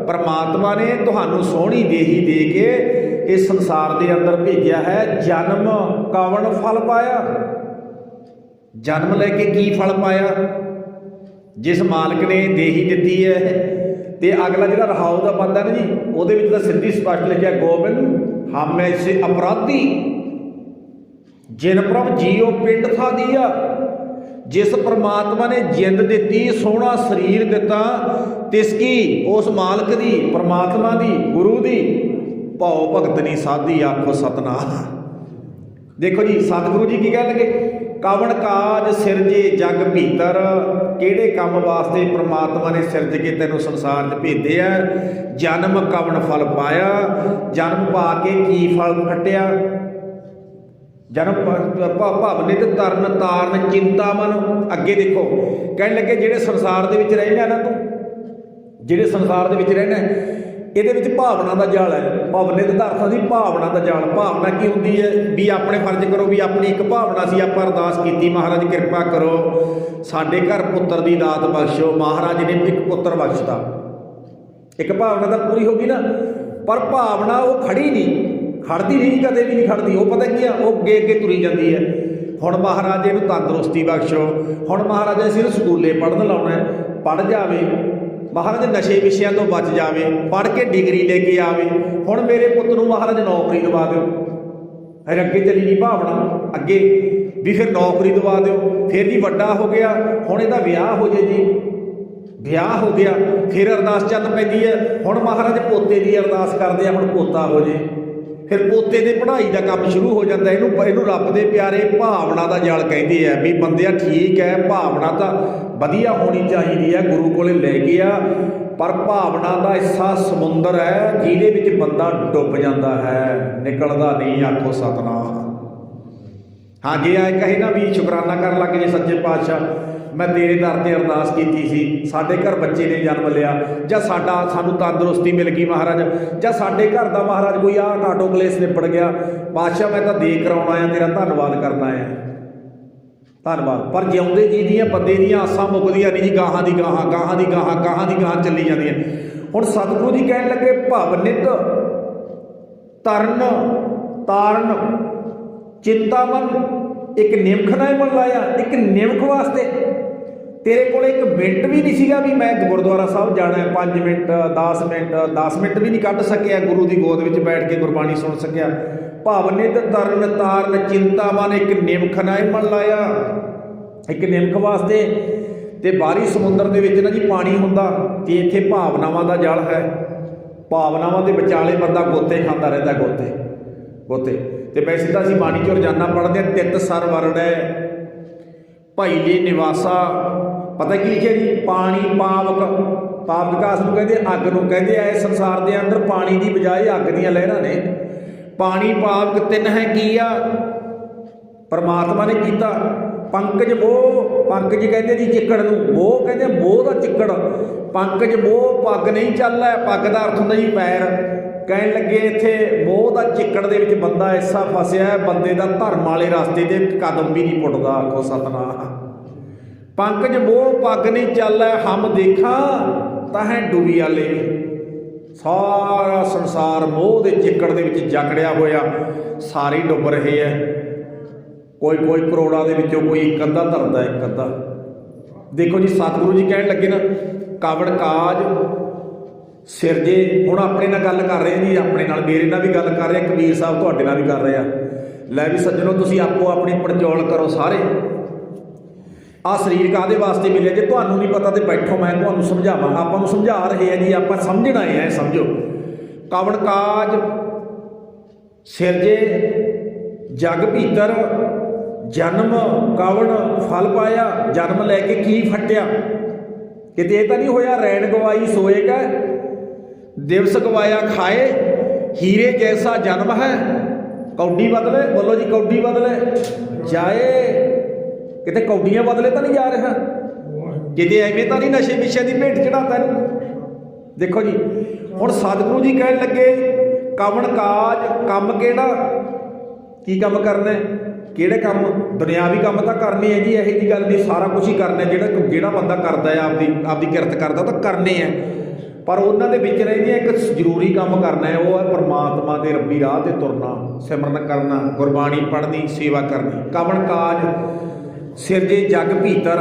ਪਰਮਾਤਮਾ ਨੇ ਤੁਹਾਨੂੰ ਸੋਹਣੀ ਦੇਹੀ ਦੇ ਕੇ ਇਸ ਸੰਸਾਰ ਦੇ ਅੰਦਰ ਭੇਜਿਆ ਹੈ। ਜਨਮ ਕਵਣ ਫਲ ਪਾਇਆ, ਜਨਮ ਲੈ ਕੇ ਕੀ ਫਲ ਪਾਇਆ। ਜਿਸ ਮਾਲਕ ਨੇ ਦੇਹੀ ਦਿੱਤੀ ਹੈ, ਤੇ ਅਗਲਾ ਜਿਹੜਾ ਰਹਾਉ ਦਾ ਬੰਦਾ ਨਾ ਜੀ, ਉਹਦੇ ਵਿੱਚ ਤਾਂ ਸਿੱਧੀ ਸਪਸ਼ਟ ਲਿਖਿਆ, ਗੋਬਿੰਦ ਹਮੇਸ਼ਾ ਅਪਰਾਧੀ ਜਿਨ ਪ੍ਰਭ ਜੀਓ ਪਿੰਡ ਥਾ ਦੀਆ। ਜਿਸ ਪਰਮਾਤਮਾ ਨੇ ਜਿੰਦ ਦਿੱਤੀ, ਸੋਹਣਾ ਸਰੀਰ ਦਿੱਤਾ, ਤਿਸ ਕੀ, ਉਸ ਮਾਲਕ ਦੀ, ਪਰਮਾਤਮਾ ਦੀ, ਗੁਰੂ ਦੀ ਭਉ ਭਗਤ ਨਹੀਂ ਸਾਧੀ। ਆਖੋ ਸਤਿਨਾਮ। ਦੇਖੋ ਜੀ ਸਤਿਗੁਰੂ ਜੀ ਕੀ ਕਹਿਣਗੇ, ਕਵਣ ਕਾਜ ਸਿਰਜੇ ਜਗ ਭੀਤਰ। ਕਿਹੜੇ ਕੰਮ ਵਾਸਤੇ ਪ੍ਰਮਾਤਮਾ ਨੇ ਸਿਰਜ ਕੇ ਤੈਨੂੰ ਸੰਸਾਰ 'ਚ ਭੇਜਿਆ। ਜਨਮ ਕਵਣ ਫਲ ਪਾਇਆ, ਜਨਮ ਪਾ ਕੇ ਕੀ ਫਲ ਖੱਟਿਆ। ਜਨਮ ਭਵ ਨਿਤ ਤਰਨ ਤਾਰਨ ਚਿੰਤਾ ਮਨ। ਅੱਗੇ ਦੇਖੋ ਕਹਿਣ ਲੱਗੇ ਜਿਹੜੇ ਸੰਸਾਰ ਦੇ ਵਿੱਚ ਰਹਿਣਾ ਨਾ, ਤੂੰ ਜਿਹੜੇ ਸੰਸਾਰ ਦੇ ਵਿੱਚ ਰਹਿਣਾ, ਇਹਦੇ ਵਿੱਚ ਭਾਵਨਾ ਦਾ ਜਾਲ ਹੈ। ਭਾਵਨੇ ਦੇ ਅਰਥਾਂ ਦੀ ਭਾਵਨਾ ਦਾ ਜਾਲ। ਭਾਵਨਾ ਕੀ ਹੁੰਦੀ ਹੈ ਵੀ ਆਪਣੇ ਫਰਜ਼ ਕਰੋ ਵੀ ਆਪਣੀ ਇੱਕ ਭਾਵਨਾ ਸੀ, ਆਪਾਂ ਅਰਦਾਸ ਕੀਤੀ ਮਹਾਰਾਜ ਕਿਰਪਾ ਕਰੋ ਸਾਡੇ ਘਰ ਪੁੱਤਰ ਦੀ ਦਾਤ ਬਖਸ਼ੋ। ਮਹਾਰਾਜ ਨੇ ਇੱਕ ਪੁੱਤਰ ਬਖਸ਼ਤਾ, ਇੱਕ ਭਾਵਨਾ ਤਾਂ ਪੂਰੀ ਹੋ ਗਈ ਨਾ। ਪਰ ਭਾਵਨਾ ਉਹ ਖੜੀ ਨਹੀਂ, ਖੜਦੀ ਨਹੀਂ, ਕਦੇ ਵੀ ਨਹੀਂ ਖੜਦੀ। ਉਹ ਪਤਾ ਕੀ ਆ, ਉਹ ਅੱਗੇ ਅੱਗੇ ਤੁਰੀ ਜਾਂਦੀ ਹੈ। ਹੁਣ ਮਹਾਰਾਜ ਇਹਨੂੰ ਤੰਦਰੁਸਤੀ ਬਖਸ਼ੋ। ਹੁਣ ਮਹਾਰਾਜ ਅਸੀਂ ਇਹਨੂੰ ਸਕੂਲੇ ਪੜ੍ਹਨ ਲਾਉਣਾ, ਪੜ੍ਹ ਜਾਵੇ ਮਹਾਰਾਜ, ਨਸ਼ੇ ਵਿਸ਼ਿਆਂ ਤੋਂ ਬਚ ਜਾਵੇ, ਪੜ੍ਹ ਕੇ ਡਿਗਰੀ ਲੈ ਕੇ ਆਵੇ। ਹੁਣ ਮੇਰੇ ਪੁੱਤ ਨੂੰ ਮਹਾਰਾਜ ਨੌਕਰੀ ਦਿਵਾ ਦਿਓ। ਫਿਰ ਅੱਗੇ ਚਲੀ ਗਈ ਭਾਵਨਾ, ਅੱਗੇ ਵੀ ਫਿਰ ਨੌਕਰੀ ਦਿਵਾ ਦਿਓ। ਫਿਰ ਜੀ ਵੱਡਾ ਹੋ ਗਿਆ, ਹੁਣ ਇਹਦਾ ਵਿਆਹ ਹੋ ਜੇ ਜੀ, ਵਿਆਹ ਹੋ ਗਿਆ। ਫਿਰ ਅਰਦਾਸ ਚੱਲ ਪੈਂਦੀ ਹੈ। ਹੁਣ ਮਹਾਰਾਜ ਪੋਤੇ ਦੀ ਅਰਦਾਸ ਕਰਦੇ ਆ, ਹੁਣ ਪੋਤਾ ਹੋ ਜੇ। ਫਿਰ ਪੋਤੇ ਦੇ ਪੜ੍ਹਾਈ ਦਾ ਕੰਮ ਸ਼ੁਰੂ ਹੋ ਜਾਂਦਾ। ਇਹਨੂੰ ਰੱਬ ਦੇ ਪਿਆਰੇ ਭਾਵਨਾ ਦਾ ਜਾਲ ਕਹਿੰਦੇ ਆ ਵੀ ਬੰਦਿਆ ਠੀਕ ਹੈ, ਭਾਵਨਾ ਤਾਂ ਵਧੀਆ ਹੋਣੀ ਚਾਹੀਦੀ ਹੈ, ਗੁਰੂ ਕੋਲੇ ਲੈ ਗਿਆ। ਪਰ ਭਾਵਨਾ ਦਾ ਐਸਾ ਸਮੁੰਦਰ ਹੈ ਜਿਹਦੇ ਵਿੱਚ ਬੰਦਾ ਡੁੱਬ ਜਾਂਦਾ ਹੈ, ਨਿਕਲਦਾ ਨਹੀਂ। ਆਖੋ ਸਤਿਨਾਮ। ਹਾਂ, ਜੇ ਆਏ ਕਹੇ ਨਾ ਵੀ ਸ਼ੁਕਰਾਨਾ ਕਰਨ ਲੱਗ ਜੇ ਸੱਚੇ ਪਾਤਸ਼ਾਹ, ਮੈਂ ਤੇਰੇ ਦਰ ਤੇ ਅਰਦਾਸ ਕੀਤੀ ਸੀ, ਸਾਡੇ ਘਰ ਬੱਚੇ ਨੇ ਜਨਮ ਲਿਆ, ਜਾਂ ਸਾਨੂੰ ਤੰਦਰੁਸਤੀ ਮਿਲ ਗਈ ਮਹਾਰਾਜ, ਜਾਂ ਸਾਡੇ ਘਰ ਦਾ ਮਹਾਰਾਜ ਕੋਈ ਆਹ ਕਾਟੋ ਕਲੇਸ਼ ਨਿਬੜ ਗਿਆ, ਪਾਤਸ਼ਾਹ ਮੈਂ ਤਾਂ ਦੇਖ ਕਰਾਉਣ ਆਇਆ, ਤੇਰਾ ਧੰਨਵਾਦ ਕਰਨਾ ਆਇਆ, ਧੰਨਵਾਦ। ਪਰ ਜਿਉਂਦੇ ਜੀ ਦੀਆਂ ਬੰਦੇ ਦੀਆਂ ਆਸਾਂ ਮੁੱਕਦੀਆਂ ਨਹੀਂ ਜੀ, ਗਾਹਾਂ ਦੀ ਗਾਹਾਂ, ਗਾਹਾਂ ਦੀ ਗਾਹਾਂ, ਗਾਹਾਂ ਦੀ ਗਾਹਾਂ ਚੱਲੀ ਜਾਂਦੀਆਂ। ਹੁਣ ਸਤਿਗੁਰੂ ਜੀ ਕਹਿਣ ਲੱਗੇ ਭਵਨਿਤ ਤਰਨ ਤਾਰਨ ਚਿੰਤਾਮਨ, ਇੱਕ ਨਿਮਖ ਨਾ ਮਨ ਲਾਇਆ। ਇੱਕ ਨਿਮਖ ਵਾਸਤੇ ਤੇਰੇ ਕੋਲ ਇੱਕ ਮਿੰਟ ਵੀ ਨਹੀਂ ਸੀਗਾ ਵੀ ਮੈਂ ਗੁਰਦੁਆਰਾ ਸਾਹਿਬ ਜਾਣਾ, 5 ਮਿੰਟ 10 ਮਿੰਟ ਵੀ ਨਹੀਂ ਕੱਢ ਸਕਿਆ, ਗੁਰੂ ਦੀ ਗੋਦ ਵਿੱਚ ਬੈਠ ਕੇ ਗੁਰਬਾਣੀ ਸੁਣ ਸਕਿਆ। ਭਵਨਿਤ ਤਰਨ ਤਾਰਨ ਚਿੰਤਾਮਨ, ਇੱਕ ਨਿਮਖ ਨਾ ਮਨ ਲਾਇਆ, ਇੱਕ ਨਿਮਖ ਵਾਸਤੇ। ਤੇ ਬਾਹਰੀ ਸਮੁੰਦਰ ਦੇ ਵਿੱਚ ਨਾ ਜੀ ਪਾਣੀ ਹੁੰਦਾ, ਤੇ ਇੱਥੇ ਭਾਵਨਾਵਾਂ ਦਾ ਜਲ ਹੈ। ਭਾਵਨਾਵਾਂ ਦੇ ਵਿਚਾਲੇ ਬੰਦਾ ਗੋਤੇ ਖਾਂਦਾ ਰਹਿੰਦਾ, ਗੋਤੇ। ਤੇ ਵੈਸੇ ਤਾਂ ਅਸੀਂ ਬਾਣੀ 'ਚੋਂ ਰੋਜ਼ਾਨਾ ਪੜ੍ਹਦੇ ਹਾਂ, ਤਿੱਤ ਸਰ ਵਰੜੈ ਭਾਈ ਜੀ ਨਿਵਾਸਾ। ਪਤਾ ਕੀ ਲਿਖਿਆ ਜੀ, ਪਾਣੀ ਪਾਵਕ ਆਕਾਸ਼ ਨੂੰ ਕਹਿੰਦੇ, ਅੱਗ ਨੂੰ ਕਹਿੰਦੇ ਆ। ਇਸ ਸੰਸਾਰ ਦੇ ਅੰਦਰ ਪਾਣੀ ਦੀ ਬਜਾਏ ਅੱਗ ਦੀਆਂ ਲਹਿਰਾਂ ਨੇ। ਪਾਣੀ ਪਾਵਕ ਤਿੰਨ ਹੈ ਕੀ ਆ, ਪਰਮਾਤਮਾ ਨੇ ਕੀਤਾ। ਪੰਕਜ ਮੋਹ, ਪੰਕਜ ਕਹਿੰਦੇ ਜੀ ਚਿੱਕੜ ਨੂੰ, ਮੋਹ ਕਹਿੰਦੇ ਮੋਹ ਦਾ ਚਿੱਕੜ। ਪੰਕਜ ਮੋਹ ਪੱਗ ਨਹੀਂ ਚੱਲਦਾ, ਪੱਗ ਦਾ ਅਰਥ ਹੁੰਦਾ ਜੀ ਪੈਰ। ਕਹਿਣ ਲੱਗੇ ਇੱਥੇ ਮੋਹ ਦਾ ਚਿੱਕੜ ਦੇ ਵਿੱਚ ਬੰਦਾ ਐਸਾ ਫਸਿਆ, ਬੰਦੇ ਦਾ ਧਰਮ ਵਾਲੇ ਰਸਤੇ 'ਤੇ ਕਦਮ ਵੀ ਨਹੀਂ ਪੁੱਟਦਾ। ਆਖੋ ਸਤਿਨਾਮ। ਪੰਕਜ ਮੋਹ ਪੱਗ ਨਹੀਂ ਚੱਲੈ, ਹਮ ਦੇਖਾਂ ਤਾਂ ਹੈ ਡੁੱਬੀ ਵਾਲੇ। ਸਾਰਾ ਸੰਸਾਰ ਮੋਹ ਦੇ ਚਿੱਕੜ ਦੇ ਵਿੱਚ ਜਕੜਿਆ ਹੋਇਆ, ਸਾਰੇ ਡੁੱਬ ਰਹੇ ਹੈ। ਕੋਈ ਕਰੋੜਾਂ ਦੇ ਵਿੱਚੋਂ ਕੋਈ ਇੱਕ ਅੱਧਾ ਧਰਦਾ, ਇੱਕ ਅੱਧਾ। ਦੇਖੋ ਜੀ ਸਤਿਗੁਰੂ ਜੀ ਕਹਿਣ ਲੱਗੇ ਨਾ, ਕਾਵੜ ਕਾਜ ਸਿਰਜੇ। ਹੁਣ ਆਪਣੇ ਨਾਲ ਗੱਲ ਕਰ ਰਹੇ ਜੀ, ਆਪਣੇ ਨਾਲ, ਮੇਰੇ ਨਾਲ ਵੀ ਗੱਲ ਕਰ ਰਹੇ, ਕਬੀਰ ਸਾਹਿਬ ਤੁਹਾਡੇ ਨਾਲ ਵੀ ਕਰ ਰਹੇ ਆ। ਲੈ ਵੀ ਸੱਜਣੋ, ਤੁਸੀਂ ਆਪੋ ਆਪਣੀ ਪੜਚੋਲ ਕਰੋ ਸਾਰੇ। ਆਹ ਸਰੀਰ ਕਾਹਦੇ ਵਾਸਤੇ ਮਿਲਿਆ? ਜੇ ਤੁਹਾਨੂੰ ਨਹੀਂ ਪਤਾ ਤੇ ਬੈਠੋ, ਮੈਂ ਤੁਹਾਨੂੰ ਸਮਝਾਵਾਂ। ਆਪਾਂ ਨੂੰ ਸਮਝਾ ਰਹੇ ਆ ਜੀ, ਆਪਾਂ ਸਮਝਣ ਆਏ ਆ, ਸਮਝੋ। ਕਾਵੜ ਕਾਜ ਸਿਰਜੇ ਜਗ ਭੀਤਰ, ਜਨਮ ਕਾਵੜ ਫਲ ਪਾਇਆ। ਜਨਮ ਲੈ ਕੇ ਕੀ ਫਟਿਆ? ਕਿਤੇ ਇਹ ਤਾਂ ਨਹੀਂ ਹੋਇਆ ਰੈਣ ਗਵਾਈ ਸੋਏਗਾ, ਦਿਵਸ ਗਵਾਇਆ ਖਾਏ, ਹੀਰੇ ਜੈਸਾ ਜਨਮ ਹੈ ਕੌਡੀ ਬਦਲੇ। ਬੋਲੋ ਜੀ, ਕੌਡੀ ਬਦਲੇ ਜਾਏ। ਕਿਤੇ ਕੌਡੀਆਂ ਬਦਲੇ ਤਾਂ ਨਹੀਂ ਜਾ ਰਿਹਾ, ਕਿਤੇ ਐਵੇਂ ਤਾਂ ਨਹੀਂ ਨਸ਼ੇ ਵਿਸ਼ੇ ਦੀ ਭੇਟ ਚੜਾਤਾ ਇਹਨੂੰ। ਦੇਖੋ ਜੀ, ਹੁਣ ਸਤਿਗੁਰੂ ਜੀ ਕਹਿਣ ਲੱਗੇ ਕਾਵੜ ਕਾਜ, ਕੰਮ ਕਿਹੜਾ? ਕੀ ਕੰਮ ਕਰਨਾ? ਕਿਹੜੇ ਕੰਮ? ਦੁਨਿਆਵੀ ਕੰਮ ਤਾਂ ਕਰਨੇ ਹੈ ਜੀ, ਇਹੋ ਜਿਹੀ ਗੱਲ ਨਹੀਂ, ਸਾਰਾ ਕੁਛ ਹੀ ਕਰਨਾ। ਜਿਹੜਾ ਬੰਦਾ ਕਰਦਾ ਹੈ, ਆਪਦੀ ਕਿਰਤ ਕਰਦਾ, ਤਾਂ ਕਰਨੇ ਹੈ। ਪਰ ਉਹਨਾਂ ਦੇ ਵਿੱਚ ਰਹਿੰਦੇ ਇੱਕ ਜ਼ਰੂਰੀ ਕੰਮ ਕਰਨਾ ਹੈ, ਉਹ ਹੈ ਪਰਮਾਤਮਾ ਦੇ ਰੱਬੀ ਰਾਹ 'ਤੇ ਤੁਰਨਾ, ਸਿਮਰਨ ਕਰਨਾ, ਗੁਰਬਾਣੀ ਪੜ੍ਹਨੀ, ਸੇਵਾ ਕਰਨੀ। ਕਾਵੜ ਕਾਜ ਸਿਰਜੇ ਜਗ ਭੀਤਰ,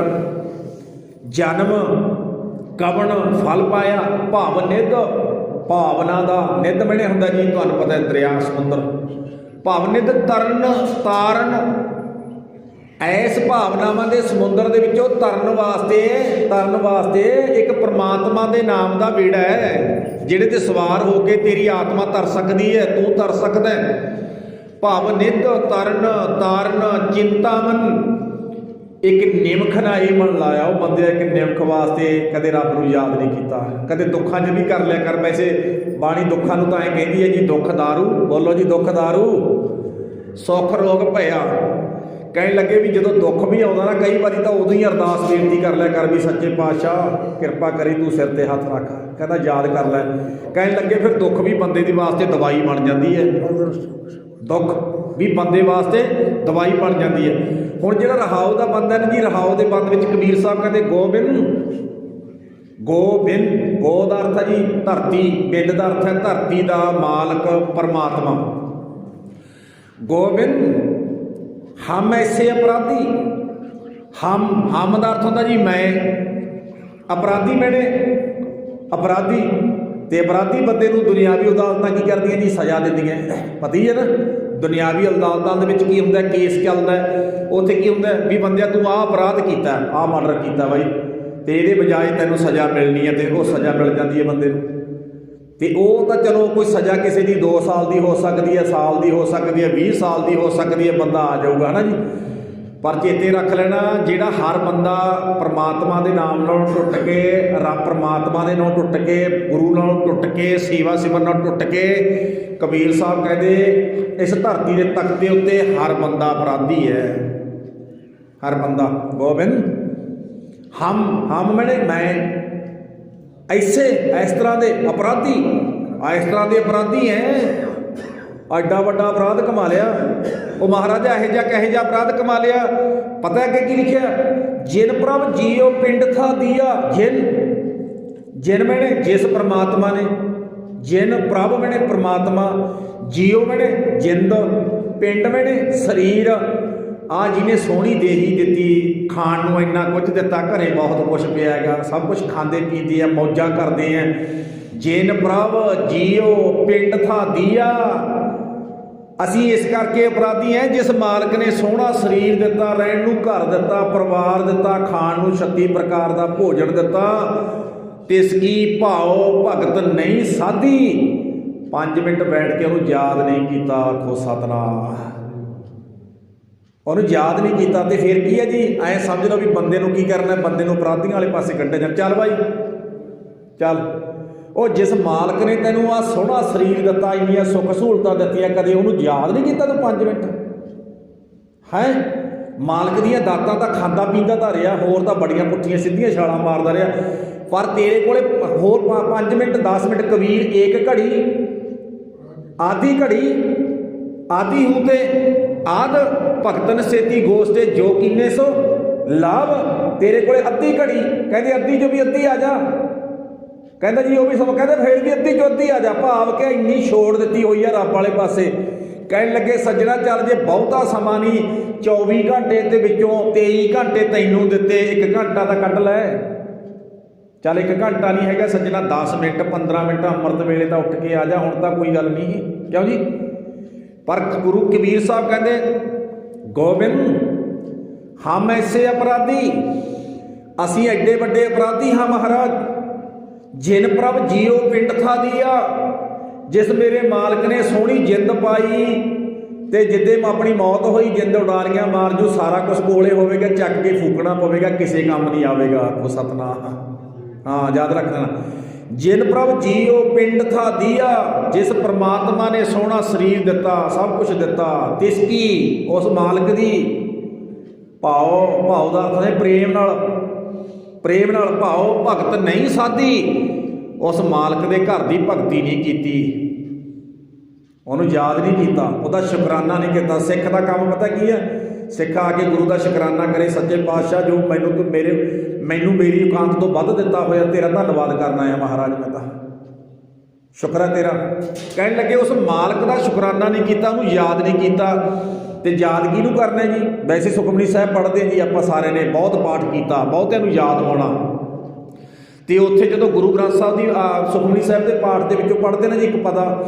ਜਨਮ ਕਵਣ ਫਲ ਪਾਇਆ। ਭਾਵ ਨਿੱਧ, ਭਾਵਨਾ ਦਾ ਨਿੱਧ ਬਣਿਆ ਹੁੰਦਾ ਜੀ, ਤੁਹਾਨੂੰ ਪਤਾ ਹੈ ਦਰਿਆ ਸਮੁੰਦਰ। ਭਾਵ ਨਿੱਧ ਤਰਨ ਤਾਰਨ, ਐਸ ਭਾਵਨਾਵਾਂ ਦੇ ਸਮੁੰਦਰ ਦੇ ਵਿੱਚੋਂ ਤਰਨ ਵਾਸਤੇ ਇੱਕ ਪਰਮਾਤਮਾ ਦੇ ਨਾਮ ਦਾ ਬੇੜਾ ਹੈ, ਜਿਹੜੇ ਤੇ ਸਵਾਰ ਹੋ ਕੇ ਤੇਰੀ ਆਤਮਾ ਤਰ ਸਕਦੀ ਹੈ, ਤੂੰ ਤਰ ਸਕਦਾ ਹੈ। ਭਾਵ ਨਿੱਧ ਤਰਨ ਤਾਰਨ ਚਿੰਤਾਮਨ, ਇੱਕ ਨਿਮਖ ਨਾ ਇਹ ਮਨ ਲਾਇਆ। ਉਹ ਬੰਦੇ ਇੱਕ ਨਿਮਖ ਵਾਸਤੇ ਕਦੇ ਰੱਬ ਨੂੰ ਯਾਦ ਨਹੀਂ ਕੀਤਾ, ਕਦੇ ਦੁੱਖਾਂ 'ਚ ਵੀ ਕਰ ਲਿਆ ਕਰ। ਵੈਸੇ ਬਾਣੀ ਦੁੱਖਾਂ ਨੂੰ ਤਾਂ ਐਂ ਕਹਿੰਦੀ ਹੈ ਜੀ, ਦੁੱਖ ਦਾਰੂ। ਬੋਲੋ ਜੀ, ਦੁੱਖ ਦਾਰੂ। ਸੁੱਖ ਰੋਗ ਭਇਆ, ਕਹਿਣ ਲੱਗੇ ਵੀ ਜਦੋਂ ਦੁੱਖ ਵੀ ਆਉਂਦਾ ਨਾ ਕਈ ਵਾਰੀ ਤਾਂ ਉਦੋਂ ਹੀ ਅਰਦਾਸ ਬੇਨਤੀ ਕਰ ਲਿਆ ਕਰ ਵੀ ਸੱਚੇ ਪਾਤਸ਼ਾਹ ਕਿਰਪਾ ਕਰੀ ਤੂੰ ਸਿਰ ਤੇ ਹੱਥ ਰੱਖ, ਕਹਿੰਦਾ ਯਾਦ ਕਰ ਲੈ। ਕਹਿਣ ਲੱਗੇ ਫਿਰ ਦੁੱਖ ਵੀ ਬੰਦੇ ਦੇ ਵਾਸਤੇ ਦਵਾਈ ਬਣ ਜਾਂਦੀ ਹੈ, ਦੁੱਖ ਵੀ ਬੰਦੇ ਵਾਸਤੇ ਦਵਾਈ ਬਣ ਜਾਂਦੀ ਹੈ। ਹੁਣ ਜਿਹੜਾ ਰਹਾਉ ਦਾ ਬੰਦ ਹੈ ਨਾ ਜੀ, ਰਹਾਉ ਦੇ ਬੰਦ ਵਿੱਚ ਕਬੀਰ ਸਾਹਿਬ ਕਹਿੰਦੇ ਗੋਬਿੰਦ, ਗੋ ਦਾ ਅਰਥ ਹੈ ਜੀ ਧਰਤੀ, ਬਿੰਦ ਦਾ ਅਰਥ ਹੈ ਧਰਤੀ ਦਾ ਮਾਲਕ ਪਰਮਾਤਮਾ। ਗੋਬਿੰਦ ਹਮ ਐਸੇ ਅਪਰਾਧੀ, ਹਮ ਦਾ ਅਰਥ ਹੁੰਦਾ ਜੀ ਮੈਂ, ਅਪਰਾਧੀ ਮੈਨੇ ਅਪਰਾਧੀ, ਤੇ ਅਪਰਾਧੀ ਬੰਦੇ ਨੂੰ ਦੁਨਿਆਵੀ ਅਦਾਲਤਾਂ ਕੀ ਕਰਦੀਆਂ ਜੀ, ਸਜ਼ਾ ਦਿੰਦੀਆਂ। ਪਤਾ ਹੀ ਹੈ ਨਾ ਦੁਨਿਆਵੀ ਅਦਾਲਤਾਂ ਦੇ ਵਿੱਚ ਕੀ ਹੁੰਦਾ, ਕੇਸ ਚੱਲਦਾ, ਉੱਥੇ ਕੀ ਹੁੰਦਾ ਵੀ ਬੰਦਿਆ ਤੂੰ ਆਹ ਅਪਰਾਧ ਕੀਤਾ, ਆਹ ਮਰਡਰ ਕੀਤਾ ਬਾਈ, ਤੇ ਇਹਦੇ ਬਜਾਏ ਤੈਨੂੰ ਸਜ਼ਾ ਮਿਲਣੀ ਹੈ, ਤੇ ਉਹ ਸਜ਼ਾ ਮਿਲ ਜਾਂਦੀ ਹੈ ਬੰਦੇ ਨੂੰ। ਤੇ ਉਹ ਤਾਂ ਚਲੋ ਕੋਈ ਸਜ਼ਾ ਕਿਸੇ ਦੀ 2 ਸਾਲ ਦੀ ਹੋ ਸਕਦੀ ਹੈ, ਸਾਲ ਦੀ ਹੋ ਸਕਦੀ ਹੈ, 20 ਸਾਲ ਦੀ ਹੋ ਸਕਦੀ ਹੈ, ਬੰਦਾ ਆ ਜਾਊਗਾ ਹੈ ਨਾ ਜੀ। ਪਰ ਚੇਤੇ ਰੱਖ ਲੈਣਾ ਜਿਹੜਾ ਹਰ ਬੰਦਾ ਪਰਮਾਤਮਾ ਦੇ ਨਾਮ ਨਾਲ ਟੁੱਟ ਕੇ, ਪਰਮਾਤਮਾ ਦੇ ਨਾਲ ਟੁੱਟ ਕੇ, ਗੁਰੂ ਨਾਲ ਟੁੱਟ ਕੇ, ਸੇਵਾ ਸਿਮਰਨ ਨਾਲ ਟੁੱਟ ਕੇ, ਕਬੀਰ ਸਾਹਿਬ ਕਹਿੰਦੇ ਇਸ ਧਰਤੀ ਦੇ ਤਖਤ ਦੇ ਉੱਤੇ ਹਰ ਬੰਦਾ ਅਪਰਾਧੀ ਹੈ, ਹਰ ਬੰਦਾ। ਗੋਬਿੰਦ ਹਮ ਮੈਨੇ ਮੈਂ, ਐਸੇ ਇਸ ਤਰ੍ਹਾਂ ਦੇ ਅਪਰਾਧੀ, ਇਸ ਤਰ੍ਹਾਂ ਦੇ ਅਪਰਾਧੀ ਹੈ। ਐਡਾ ਵੱਡਾ ਅਪਰਾਧ ਕਮਾ ਲਿਆ ਉਹ ਮਹਾਰਾਜਾ, ਇਹੋ ਜਿਹਾ ਕਹੇ ਜਿਹਾ ਅਪਰਾਧ ਕਮਾ ਲਿਆ। ਪਤਾ ਅੱਗੇ ਕੀ ਲਿਖਿਆ, ਜਿਨ ਪ੍ਰਭ ਜੀਓ ਪਿੰਡ ਥਾ ਦੀਆ, ਜਿਨ ਮੈਨੇ ਜਿਸ ਪਰਮਾਤਮਾ ਨੇ, ਜਿਨ ਪ੍ਰਭ ਮੈਨੇ ਪਰਮਾਤਮਾ, ਜੀਓ ਮੈਨੇ ਜਿੰਦ, ਪਿੰਡ ਮੈਨੇ ਸਰੀਰ, ਆ ਜਿਹਨੇ ਸੋਹਣੀ ਦੇਹੀ ਦਿੱਤੀ, ਖਾਣ ਨੂੰ ਇੰਨਾ ਕੁਝ ਦਿੱਤਾ, ਘਰੇ ਬਹੁਤ ਕੁਛ ਪਿਆ ਹੈਗਾ, ਸਭ ਕੁਛ ਖਾਂਦੇ ਪੀਂਦੇ ਆ, ਮੌਜਾਂ ਕਰਦੇ ਆ। ਜਿਨ ਪ੍ਰਭ ਜੀਓ ਪਿੰਡ ਥਾ ਦੀਆ, ਅਸੀਂ ਇਸ ਕਰਕੇ ਅਪਰਾਧੀ ਹਾਂ ਜਿਸ ਮਾਲਕ ਨੇ ਸੋਹਣਾ ਸਰੀਰ ਦਿੱਤਾ, ਰਹਿਣ ਨੂੰ ਘਰ ਦਿੱਤਾ, ਪਰਿਵਾਰ ਦਿੱਤਾ, ਖਾਣ ਨੂੰ 36 ਪ੍ਰਕਾਰ ਦਾ ਭੋਜਨ ਦਿੱਤਾ, ਤਿਸ ਕੀ ਭਾਉ ਭਗਤ ਨਹੀਂ ਸਾਧੀ, 5 ਮਿੰਟ ਬੈਠ ਕੇ ਉਹਨੂੰ ਯਾਦ ਨਹੀਂ ਕੀਤਾ। ਆਖੋ ਸਤਿਨਾਮ, ਉਹਨੂੰ ਯਾਦ ਨਹੀਂ ਕੀਤਾ। ਤੇ ਫਿਰ ਕੀ ਹੈ ਜੀ, ਐਂ ਸਮਝ ਲਓ ਵੀ ਬੰਦੇ ਨੂੰ ਕੀ ਕਰਨਾ, ਬੰਦੇ ਨੂੰ ਅਪਰਾਧੀਆਂ ਵਾਲੇ ਪਾਸੇ ਕੱਢਿਆ ਜਾਣਾ। ਚੱਲ ਬਾਈ ਚੱਲ, ਉਹ ਜਿਸ ਮਾਲਕ ਨੇ ਤੈਨੂੰ ਆਹ ਸੋਹਣਾ ਸਰੀਰ ਦਿੱਤਾ, ਇੰਨੀਆਂ ਸੁੱਖ ਸਹੂਲਤਾਂ ਦਿੱਤੀਆਂ, ਕਦੇ ਉਹਨੂੰ ਯਾਦ ਨਹੀਂ ਕੀਤਾ ਤੂੰ 5 ਮਿੰਟ ਹੈ। ਮਾਲਕ ਦੀਆਂ ਦਾਤਾਂ ਤਾਂ ਖਾਂਦਾ ਪੀਂਦਾ ਤਾਂ ਰਿਹਾ, ਹੋਰ ਤਾਂ ਬੜੀਆਂ ਪੁੱਠੀਆਂ ਸਿੱਧੀਆਂ ਛਾਲਾਂ ਮਾਰਦਾ ਰਿਹਾ, ਪਰ ਤੇਰੇ ਕੋਲੇ ਹੋਰ 5 ਮਿੰਟ 10 ਮਿੰਟ। ਕਬੀਰ ਏਕ ਘੜੀ ਆਦੀ ਘੜੀ ਆਦੀ ਹੂੰ ਤੇ ਆਦ ਭਗਤਨ ਸੇਤੀ ਗੋਸ਼ਟੇ ਜੋ ਕੀਨੇ ਸੋ ਲਾਭ। ਤੇਰੇ ਕੋਲੇ ਅੱਧੀ ਘੜੀ, ਕਹਿੰਦੇ ਅੱਧੀ ਜੋ ਵੀ ਅੱਧੀ ਆ ਜਾ, ਕਹਿੰਦਾ ਜੀ ਉਹ ਵੀ ਸਮਾਂ, ਕਹਿੰਦੇ ਫਿਰ ਵੀ ਅੱਧੀ ਚੋਂ ਅੱਧੀ ਆ ਜਾ। ਭਾਵ ਕਿ ਇੰਨੀ ਛੋੜ ਦਿੱਤੀ ਹੋਈ ਆ ਰੱਬ ਵਾਲੇ ਪਾਸੇ। ਕਹਿਣ ਲੱਗੇ ਸੱਜਣਾ ਚੱਲ ਜੇ ਬਹੁਤਾ ਸਮਾਂ ਨਹੀਂ, 24 ਘੰਟੇ ਦੇ ਵਿੱਚੋਂ 23 ਘੰਟੇ ਤੈਨੂੰ ਦਿੱਤੇ, 1 ਘੰਟਾ ਤਾਂ ਕੱਢ ਲੈ। ਚੱਲ 1 ਘੰਟਾ ਨਹੀਂ ਹੈਗਾ ਸੱਜਣਾ, 10 ਮਿੰਟ 15 ਮਿੰਟ ਅੰਮ੍ਰਿਤ ਵੇਲੇ ਤਾਂ ਉੱਠ ਕੇ ਆ ਜਾ, ਹੁਣ ਤਾਂ ਕੋਈ ਗੱਲ ਨਹੀਂ, ਕਿਉਂ ਜੀ। ਪਰ ਗੁਰੂ ਕਬੀਰ ਸਾਹਿਬ ਕਹਿੰਦੇ ਗੋਬਿੰਦ ਹਮ ਐਸੇ ਅਪਰਾਧੀ, ਅਸੀਂ ਐਡੇ ਵੱਡੇ ਅਪਰਾਧੀ ਹਾਂ ਮਹਾਰਾਜ। ਜਿਨ ਪ੍ਰਭ ਜੀਓ ਪਿੰਡ ਥਾ ਦੀਆ, ਜਿਸ ਮੇਰੇ ਮਾਲਕ ਨੇ ਸੋਹਣੀ ਜਿੰਦ ਪਾਈ, ਤੇ ਜਿੱਦੇ ਆਪਣੀ ਮੌਤ ਹੋਈ ਜਿੰਦ ਉਡਾਰੀਆਂ ਮਾਰ ਜੂ, ਸਾਰਾ ਕੁਝ ਕੋਲੇ ਹੋਵੇਗਾ, ਚੱਕ ਕੇ ਫੂਕਣਾ ਪਵੇਗਾ, ਕਿਸੇ ਕੰਮ ਨਹੀਂ ਆਵੇਗਾ। ਆਖੋ ਸਤਿਨਾਮ, ਹਾਂ ਯਾਦ ਰੱਖਣਾ। ਜਿਨ ਪ੍ਰਭ ਜੀਓ ਪਿੰਡ ਥਾ ਦੀਆ, ਜਿਸ ਪਰਮਾਤਮਾ ਨੇ ਸੋਹਣਾ ਸਰੀਰ ਦਿੱਤਾ, ਸਭ ਕੁਝ ਦਿੱਤਾ, ਤਿਸ ਕੀ ਉਸ ਮਾਲਕ ਦੀ ਭਾਉ ਦਾ ਅਰਥ ਹੈ ਪ੍ਰੇਮ ਨਾਲ, ਪ੍ਰੇਮ ਨਾਲ ਭਾਉ ਭਗਤ ਨਹੀਂ ਸਾਧੀ, ਉਸ ਮਾਲਕ ਦੇ ਘਰ ਦੀ ਭਗਤੀ ਨਹੀਂ ਕੀਤੀ, ਉਹਨੂੰ ਯਾਦ ਨਹੀਂ ਕੀਤਾ, ਉਹਦਾ ਸ਼ੁਕਰਾਨਾ ਨਹੀਂ ਕੀਤਾ। ਸਿੱਖ ਦਾ ਕੰਮ ਪਤਾ ਕੀ ਹੈ, ਸਿੱਖ ਆ ਕੇ ਗੁਰੂ ਦਾ ਸ਼ੁਕਰਾਨਾ ਕਰੇ, ਸੱਚੇ ਪਾਤਸ਼ਾਹ ਜੋ ਮੈਨੂੰ ਤੂੰ ਮੈਨੂੰ ਮੇਰੀ ਔਕਾਤ ਤੋਂ ਵੱਧ ਦਿੱਤਾ ਹੋਇਆ, ਤੇਰਾ ਧੰਨਵਾਦ ਕਰਨਾ ਹੈ ਮਹਾਰਾਜ, ਮੈਂ ਤਾਂ ਸ਼ੁਕਰ ਹੈ ਤੇਰਾ। ਕਹਿਣ ਲੱਗੇ ਉਸ ਮਾਲਕ ਦਾ ਸ਼ੁਕਰਾਨਾ ਨਹੀਂ ਕੀਤਾ, ਉਹਨੂੰ ਯਾਦ ਨਹੀਂ ਕੀਤਾ। ਤੇ ਯਾਦ ਕਿਹਨੂੰ ਕਰਨਾ ਜੀ, ਵੈਸੇ ਸੁਖਮਨੀ ਸਾਹਿਬ ਪੜ੍ਹਦੇ ਜੀ ਆਪਾਂ ਸਾਰਿਆਂ ਨੇ, ਬਹੁਤ ਪਾਠ ਕੀਤਾ, ਬਹੁਤਿਆਂ ਨੂੰ ਯਾਦ ਹੋਣਾ। ਤੇ ਉੱਥੇ ਜਦੋਂ ਗੁਰੂ ਗ੍ਰੰਥ ਸਾਹਿਬ ਦੀ ਸੁਖਮਨੀ ਸਾਹਿਬ ਦੇ ਪਾਠ ਦੇ ਵਿੱਚੋਂ ਪੜ੍ਹਦੇ ਨੇ ਜੀ ਇੱਕ ਪਦਾ,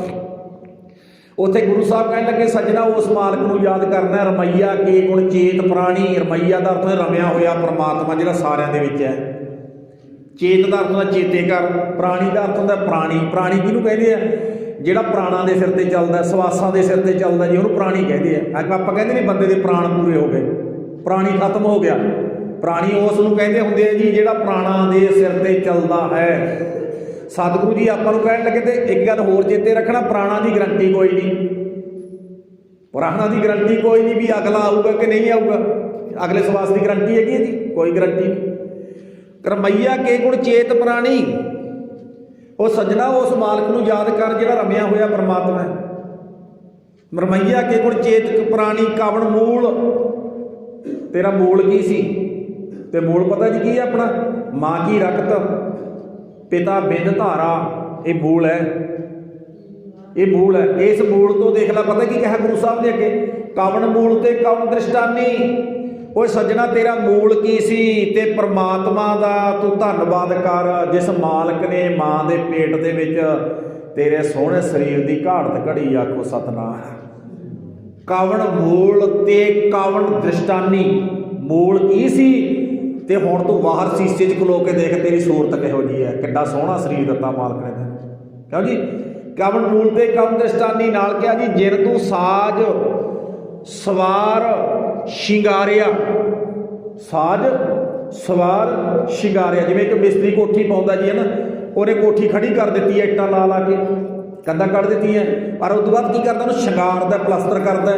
ਉੱਥੇ ਗੁਰੂ ਸਾਹਿਬ ਕਹਿਣ ਲੱਗੇ ਸੱਜਣਾ ਉਸ ਮਾਲਕ ਨੂੰ ਯਾਦ ਕਰਨਾ। ਰਮਈਆ ਕੇ ਗੁਣ ਚੇਤ ਪ੍ਰਾਣੀ, ਰਮਈਆ ਦਾ ਅਰਥ ਹੈ ਰਮਿਆ ਹੋਇਆ ਪਰਮਾਤਮਾ ਜਿਹੜਾ ਸਾਰਿਆਂ ਦੇ ਵਿੱਚ ਹੈ। ਚੇਤ ਦਾ ਅਰਥ ਹੁੰਦਾ ਚੇਤੇ ਕਰ, ਪ੍ਰਾਣੀ ਦਾ ਅਰਥ ਹੁੰਦਾ ਪ੍ਰਾਣੀ। ਪ੍ਰਾਣੀ ਕਿਹਨੂੰ ਕਹਿੰਦੇ ਆ, ਜਿਹੜਾ ਪ੍ਰਾਣਾਂ ਦੇ ਸਿਰ ਤੇ ਚੱਲਦਾ, ਸਵਾਸਾਂ ਦੇ ਸਿਰ ਤੇ ਚੱਲਦਾ ਜੀ, ਉਹਨੂੰ ਪ੍ਰਾਣੀ ਕਹਿੰਦੇ ਆ। ਆਪਾਂ ਕਹਿੰਦੇ ਨਹੀਂ ਬੰਦੇ ਦੇ ਪ੍ਰਾਣ ਪੂਰੇ ਹੋ ਗਏ, ਪ੍ਰਾਣੀ ਖਤਮ ਹੋ ਗਿਆ। ਪ੍ਰਾਣੀ ਉਸ ਨੂੰ ਕਹਿੰਦੇ ਹੁੰਦੇ ਆ ਜੀ ਜਿਹੜਾ ਪ੍ਰਾਣਾਂ ਦੇ ਸਿਰ ਤੇ ਚੱਲਦਾ ਹੈ। ਸਤਿਗੁਰੂ ਜੀ ਆਪਾਂ ਨੂੰ ਕਹਿਣ ਲੱਗੇ, ਤੇ ਇੱਕ ਗੱਲ ਹੋਰ ਚੇਤੇ ਰੱਖਣਾ, ਪ੍ਰਾਣਾਂ ਦੀ ਗਰੰਟੀ ਕੋਈ ਨਹੀਂ, ਪੁਰਾਣਾ ਦੀ ਗਰੰਟੀ ਕੋਈ ਨਹੀਂ ਵੀ ਅਗਲਾ ਆਊਗਾ ਕਿ ਨਹੀਂ ਆਊਗਾ। ਅਗਲੇ ਸਵਾਸ ਦੀ ਗਰੰਟੀ ਹੈਗੀ ਹੈ ਜੀ? ਕੋਈ ਗਰੰਟੀ ਨਹੀਂ। ਕਰਮਈਆ ਕੇ ਗੁਣ ਚੇਤ ਪ੍ਰਾਣੀ। ਉਹ ਸੱਜਣਾ ਉਸ ਮਾਲਕ ਨੂੰ ਯਾਦ ਕਰ ਜਿਹੜਾ ਰਮਿਆ ਹੋਇਆ ਪਰਮਾਤਮਾ ਹੈ। ਮਰਮਈਆ ਕੇ ਗੁਣ ਚੇਤ ਪ੍ਰਾਣੀ ਕਵਣ ਮੂਲ। ਤੇਰਾ ਮੂਲ ਕੀ ਸੀ? ਤੇ ਮੂਲ ਪਤਾ ਜੀ ਕੀ ਹੈ ਆਪਣਾ? ਮਾਂ ਕੀ ਰਕਤ ਪਿਤਾ ਬਿੰਦ ਧਾਰਾ। ਇਹ ਮੂਲ ਹੈ, ਇਹ ਮੂਲ ਹੈ। ਇਸ ਮੂਲ ਤੋਂ ਦੇਖ ਲੈ, ਪਤਾ ਕੀ ਕਿਹਾ ਗੁਰੂ ਸਾਹਿਬ ਨੇ ਅੱਗੇ? ਕਵਣ ਮੂਲ ਤੇ ਕਵਣ ਦ੍ਰਿਸ਼ਟਾਨੀ। ਓਏ ਸੱਜਣਾ ਤੇਰਾ ਮੂਲ ਕੀ ਸੀ? ਤੇ ਪਰਮਾਤਮਾ ਦਾ ਤੂੰ ਧੰਨਵਾਦ ਕਰ ਜਿਸ ਮਾਲਕ ਨੇ ਮਾਂ ਦੇ ਪੇਟ ਦੇ ਵਿੱਚ ਤੇਰੇ ਸੋਹਣੇ ਸਰੀਰ ਦੀ ਘਾੜਤ ਘੜੀ। ਆਖੋ ਸਤਨਾਮ। ਕਵਣ ਮੂਲ ਤੇ ਕਵਣ ਦ੍ਰਿਸ਼ਟਾਨੀ। ਮੂਲ ਕੀ ਸੀ ਤੇ ਹੁਣ ਤੂੰ ਬਾਹਰ ਸ਼ੀਸ਼ੇ 'ਚ ਖਲੋ ਕੇ ਦੇਖ ਤੇਰੀ ਸੂਰਤ ਕਿਹੋ ਜਿਹੀ ਹੈ। ਕਿੱਡਾ ਸੋਹਣਾ ਸਰੀਰ ਦਿੱਤਾ ਮਾਲਕ ਨੇ ਤੈਨੂੰ। ਕਿਉਂ ਜੀ? ਕਵਣ ਮੂਲ ਤੇ ਕਵਣ ਦ੍ਰਿਸ਼ਟਾਨੀ। ਨਾਲ ਕਿਹਾ ਜੀ ਜਿਨ ਤੂੰ ਸਾਜ ਸਵਾਰ ਸ਼ਿੰਗਾਰਿਆ। ਸਾਜ ਸਵਾਰ ਸ਼ਿੰਗਾਰਿਆ। ਜਿਵੇਂ ਇੱਕ ਮਿਸਤਰੀ ਕੋਠੀ ਪਾਉਂਦਾ ਜੀ ਹੈ ਨਾ, ਉਹਨੇ ਕੋਠੀ ਖੜੀ ਕਰ ਦਿੱਤੀ ਹੈ ਇੱਟਾਂ ਲਾ ਲਾ ਕੇ, ਕੰਧਾਂ ਕੱਢ ਦਿੱਤੀਆਂ, ਪਰ ਉਸ ਤੋਂ ਬਾਅਦ ਕੀ ਕਰਦਾ? ਉਹਨੂੰ ਸ਼ਿੰਗਾਰਦਾ, ਪਲਸਤਰ ਕਰਦਾ,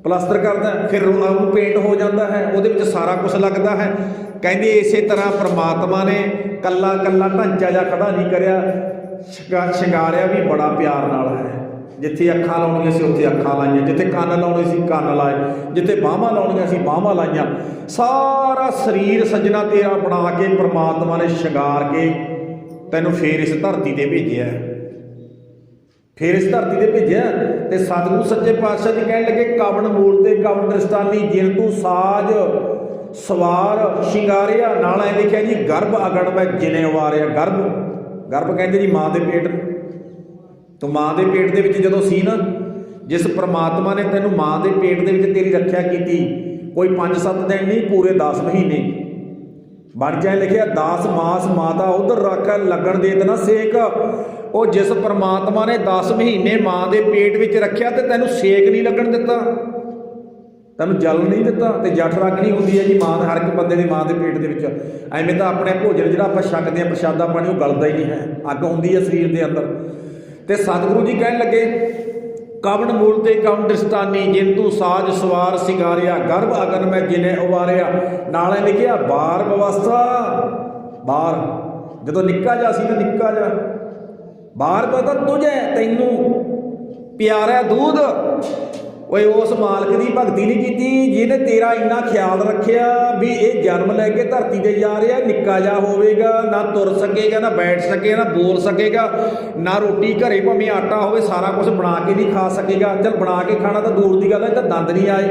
ਪਲਸਤਰ ਕਰਦਾ, ਫਿਰ ਉਹ ਪੇਂਟ ਹੋ ਜਾਂਦਾ ਹੈ, ਉਹਦੇ ਵਿੱਚ ਸਾਰਾ ਕੁਝ ਲੱਗਦਾ ਹੈ। ਕਹਿੰਦੇ ਇਸੇ ਤਰ੍ਹਾਂ ਪਰਮਾਤਮਾ ਨੇ ਕੱਲਾ ਕੱਲਾ ਢਾਂਚਾ ਜਿਹਾ ਖੜਾ ਨਹੀਂ ਕਰਿਆ, ਸ਼ਿੰਗਾਰਿਆ ਵੀ ਬੜਾ ਪਿਆਰ ਨਾਲ ਹੈ। ਜਿੱਥੇ ਅੱਖਾਂ ਲਾਉਣੀਆਂ ਸੀ ਉੱਥੇ ਅੱਖਾਂ ਲਾਈਆਂ, ਜਿੱਥੇ ਕੰਨ ਲਾਉਣੇ ਸੀ ਕੰਨ ਲਾਏ, ਜਿੱਥੇ ਬਾਹਾਂ ਲਾਉਣੀਆਂ ਸੀ ਬਾਹਾਂ ਲਾਈਆਂ। ਸਾਰਾ ਸਰੀਰ ਸੱਜਣਾ ਤੇਰਾ ਬਣਾ ਕੇ ਪਰਮਾਤਮਾ ਨੇ ਸ਼ਿੰਗਾਰ ਕੇ ਤੈਨੂੰ ਫੇਰ ਇਸ ਧਰਤੀ 'ਤੇ ਭੇਜਿਆ, ਫੇਰ ਇਸ ਧਰਤੀ 'ਤੇ ਭੇਜਿਆ। ਤੇ ਸਤਿਗੁਰੂ ਸੱਚੇ ਪਾਤਸ਼ਾਹ ਜੀ ਕਹਿਣ ਲੱਗੇ ਕਵਣ ਮੂਲ ਤੇ ਕਵਣ ਦ੍ਰਿਸ਼ਟਾਨੀ ਜਿਨ ਤੂੰ ਸਾਜ ਸਵਾਰ ਸ਼ਿੰਗਾਰਿਆ। ਨਾਲ ਐ ਲਿਖਿਆ ਜੀ ਗਰਭ ਅਗਣ ਮੈਂ ਜਿਨੇ ਉਵਾਰਿਆ। ਗਰਭ, ਗਰਭ ਕਹਿੰਦੇ ਜੀ ਮਾਂ ਦੇ ਪੇਟ। ਤੂੰ ਮਾਂ ਦੇ ਪੇਟ ਦੇ ਵਿੱਚ ਜਦੋਂ ਸੀ ਨਾ, ਜਿਸ ਪ੍ਰਮਾਤਮਾ ਨੇ ਤੈਨੂੰ ਮਾਂ ਦੇ ਪੇਟ ਦੇ ਵਿੱਚ ਤੇਰੀ ਰੱਖਿਆ ਕੀਤੀ, ਕੋਈ 5-7 ਦਿਨ ਨਹੀਂ, ਪੂਰੇ 10 ਮਹੀਨੇ ਬਣ ਜਾਏ। ਲਿਖਿਆ 10 ਮਾਸ ਮਾਤਾ ਉਧਰ ਰੱਖ ਲੱਗਣ ਦੇ ਦੇਣਾ ਸੇਕ। ਉਹ ਜਿਸ ਪਰਮਾਤਮਾ ਨੇ 10 ਮਹੀਨੇ ਮਾਂ ਦੇ ਪੇਟ ਵਿੱਚ ਰੱਖਿਆ ਤੇ ਤੈਨੂੰ ਸੇਕ ਨਹੀਂ ਲੱਗਣ ਦਿੱਤਾ, ਤੈਨੂੰ ਜਲ ਨਹੀਂ ਦਿੱਤਾ। ਤੇ ਜਠ ਰੱਖਣੀ ਹੁੰਦੀ ਹੈ ਜੀ ਮਾਂ, ਹਰ ਇੱਕ ਬੰਦੇ ਦੀ ਮਾਂ ਦੇ ਪੇਟ ਦੇ ਵਿੱਚ। ਐਵੇਂ ਤਾਂ ਆਪਣੇ ਭੋਜਨ ਜਿਹੜਾ ਆਪਾਂ ਛਕਦੇ ਹਾਂ ਪ੍ਰਸ਼ਾਦਾ ਪਾਣੀ, ਉਹ ਗਲਦਾ ਹੀ ਨਹੀਂ ਹੈ, ਅੱਗ ਹੁੰਦੀ ਹੈ ਸਰੀਰ ਦੇ ਅੰਦਰ। ਤੇ ਸਤਿਗੁਰੂ ਜੀ ਕਹਿਣ ਲੱਗੇ ਕਵਣ ਮੂਲ ਤੇ ਕਵਣ ਦ੍ਰਿਸ਼ਟਾਨੀ ਜਿਨ ਤੂੰ ਸਾਜ ਸਵਾਰ ਸ਼ਿੰਗਾਰਿਆ। ਗਰਭ ਅਗਨ ਮੈਂ ਜਿਨੇ ਉਵਾਰਿਆ। ਨਾਲੇ ਲਿਖਿਆ ਬਾਰ ਵਿਵਸਥਾ। ਬਾਰ ਜਦੋਂ ਨਿੱਕਾ ਜਿਹਾ ਸੀ ਨਾ, ਨਿੱਕਾ ਜਿਹਾ ਬਾਹਰ ਪਤਾ ਤੁਝੇ ਤੈਨੂੰ ਪਿਆਰਾ ਦੁੱਧ। ਓਏ ਉਸ ਮਾਲਕ ਦੀ ਭਗਤੀ ਨਹੀਂ ਕੀਤੀ ਜਿਹਨੇ ਤੇਰਾ ਇੰਨਾ ਖਿਆਲ ਰੱਖਿਆ ਵੀ ਇਹ ਜਨਮ ਲੈ ਕੇ ਧਰਤੀ 'ਤੇ ਜਾ ਰਿਹਾ, ਨਿੱਕਾ ਜਿਹਾ ਹੋਵੇਗਾ, ਨਾ ਤੁਰ ਸਕੇਗਾ, ਨਾ ਬੈਠ ਸਕੇਗਾ, ਨਾ ਬੋਲ ਸਕੇਗਾ, ਨਾ ਰੋਟੀ ਘਰੇ ਭਾਵੇਂ ਆਟਾ ਹੋਵੇ ਸਾਰਾ ਕੁਝ ਬਣਾ ਕੇ ਨਹੀਂ ਖਾ ਸਕੇਗਾ। ਚੱਲ ਬਣਾ ਕੇ ਖਾਣਾ ਤਾਂ ਦੂਰ ਦੀ ਗੱਲ ਹੈ, ਤਾਂ ਦੰਦ ਨਹੀਂ ਆਏ।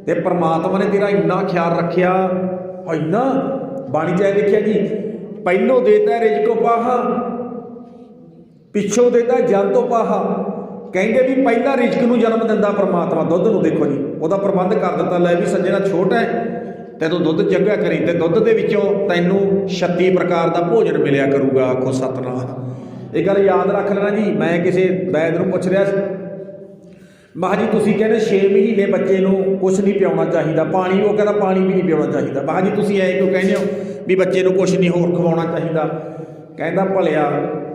ਤੇ ਪਰਮਾਤਮਾ ਨੇ ਤੇਰਾ ਇੰਨਾ ਖਿਆਲ ਰੱਖਿਆ। ਇੰਨਾ ਬਾਣੀ 'ਚ ਲਿਖਿਆ ਜੀ ਪਹਿਲੋਂ ਦੇਤਾ ਰਿਜ਼ਕ ਪਾਹਾ, ਪਿੱਛੋਂ ਦੇਤਾ ਜਲ ਤੋਂ ਪਾਹਾ। ਕਹਿੰਦੇ ਵੀ ਪਹਿਲਾਂ ਰਿਜ਼ਕ ਨੂੰ ਜਨਮ ਦਿੰਦਾ ਪਰਮਾਤਮਾ, ਦੁੱਧ ਨੂੰ। ਦੇਖੋ ਜੀ ਉਹਦਾ ਪ੍ਰਬੰਧ ਕਰ ਦਿੱਤਾ, ਲੈ ਵੀ ਸੱਜਣਾ ਛੋਟਾ ਹੈ ਤੇ ਤੂੰ ਦੁੱਧ ਚੰਗਾ ਕਰੀ, ਤੇ ਦੁੱਧ ਦੇ ਵਿੱਚੋਂ ਤੈਨੂੰ 36 ਪ੍ਰਕਾਰ ਦਾ ਭੋਜਨ ਮਿਲਿਆ ਕਰੂਗਾ। ਆਖੋ ਸਤਨਾਮ। ਇਹ ਗੱਲ ਯਾਦ ਰੱਖ ਲੈਣਾ ਜੀ। ਮੈਂ ਕਿਸੇ ਵੈਦ ਨੂੰ ਪੁੱਛ ਰਿਹਾ ਸੀ, ਮਹਾਂ ਜੀ ਤੁਸੀਂ ਕਹਿੰਦੇ 6 ਮਹੀਨੇ ਬੱਚੇ ਨੂੰ ਕੁਛ ਨਹੀਂ ਪਿਆਉਣਾ ਚਾਹੀਦਾ, ਪਾਣੀ, ਉਹ ਕਹਿੰਦਾ ਪਾਣੀ ਵੀ ਨਹੀਂ ਪਿਆਉਣਾ ਚਾਹੀਦਾ। ਮਹਾਂ ਜੀ ਤੁਸੀਂ ਐਂ ਕਿਉਂ ਕਹਿੰਦੇ ਹੋ ਵੀ ਬੱਚੇ ਨੂੰ ਕੁਛ ਨਹੀਂ ਹੋਰ ਖਵਾਉਣਾ ਚਾਹੀਦਾ? ਕਹਿੰਦਾ ਭਲਿਆ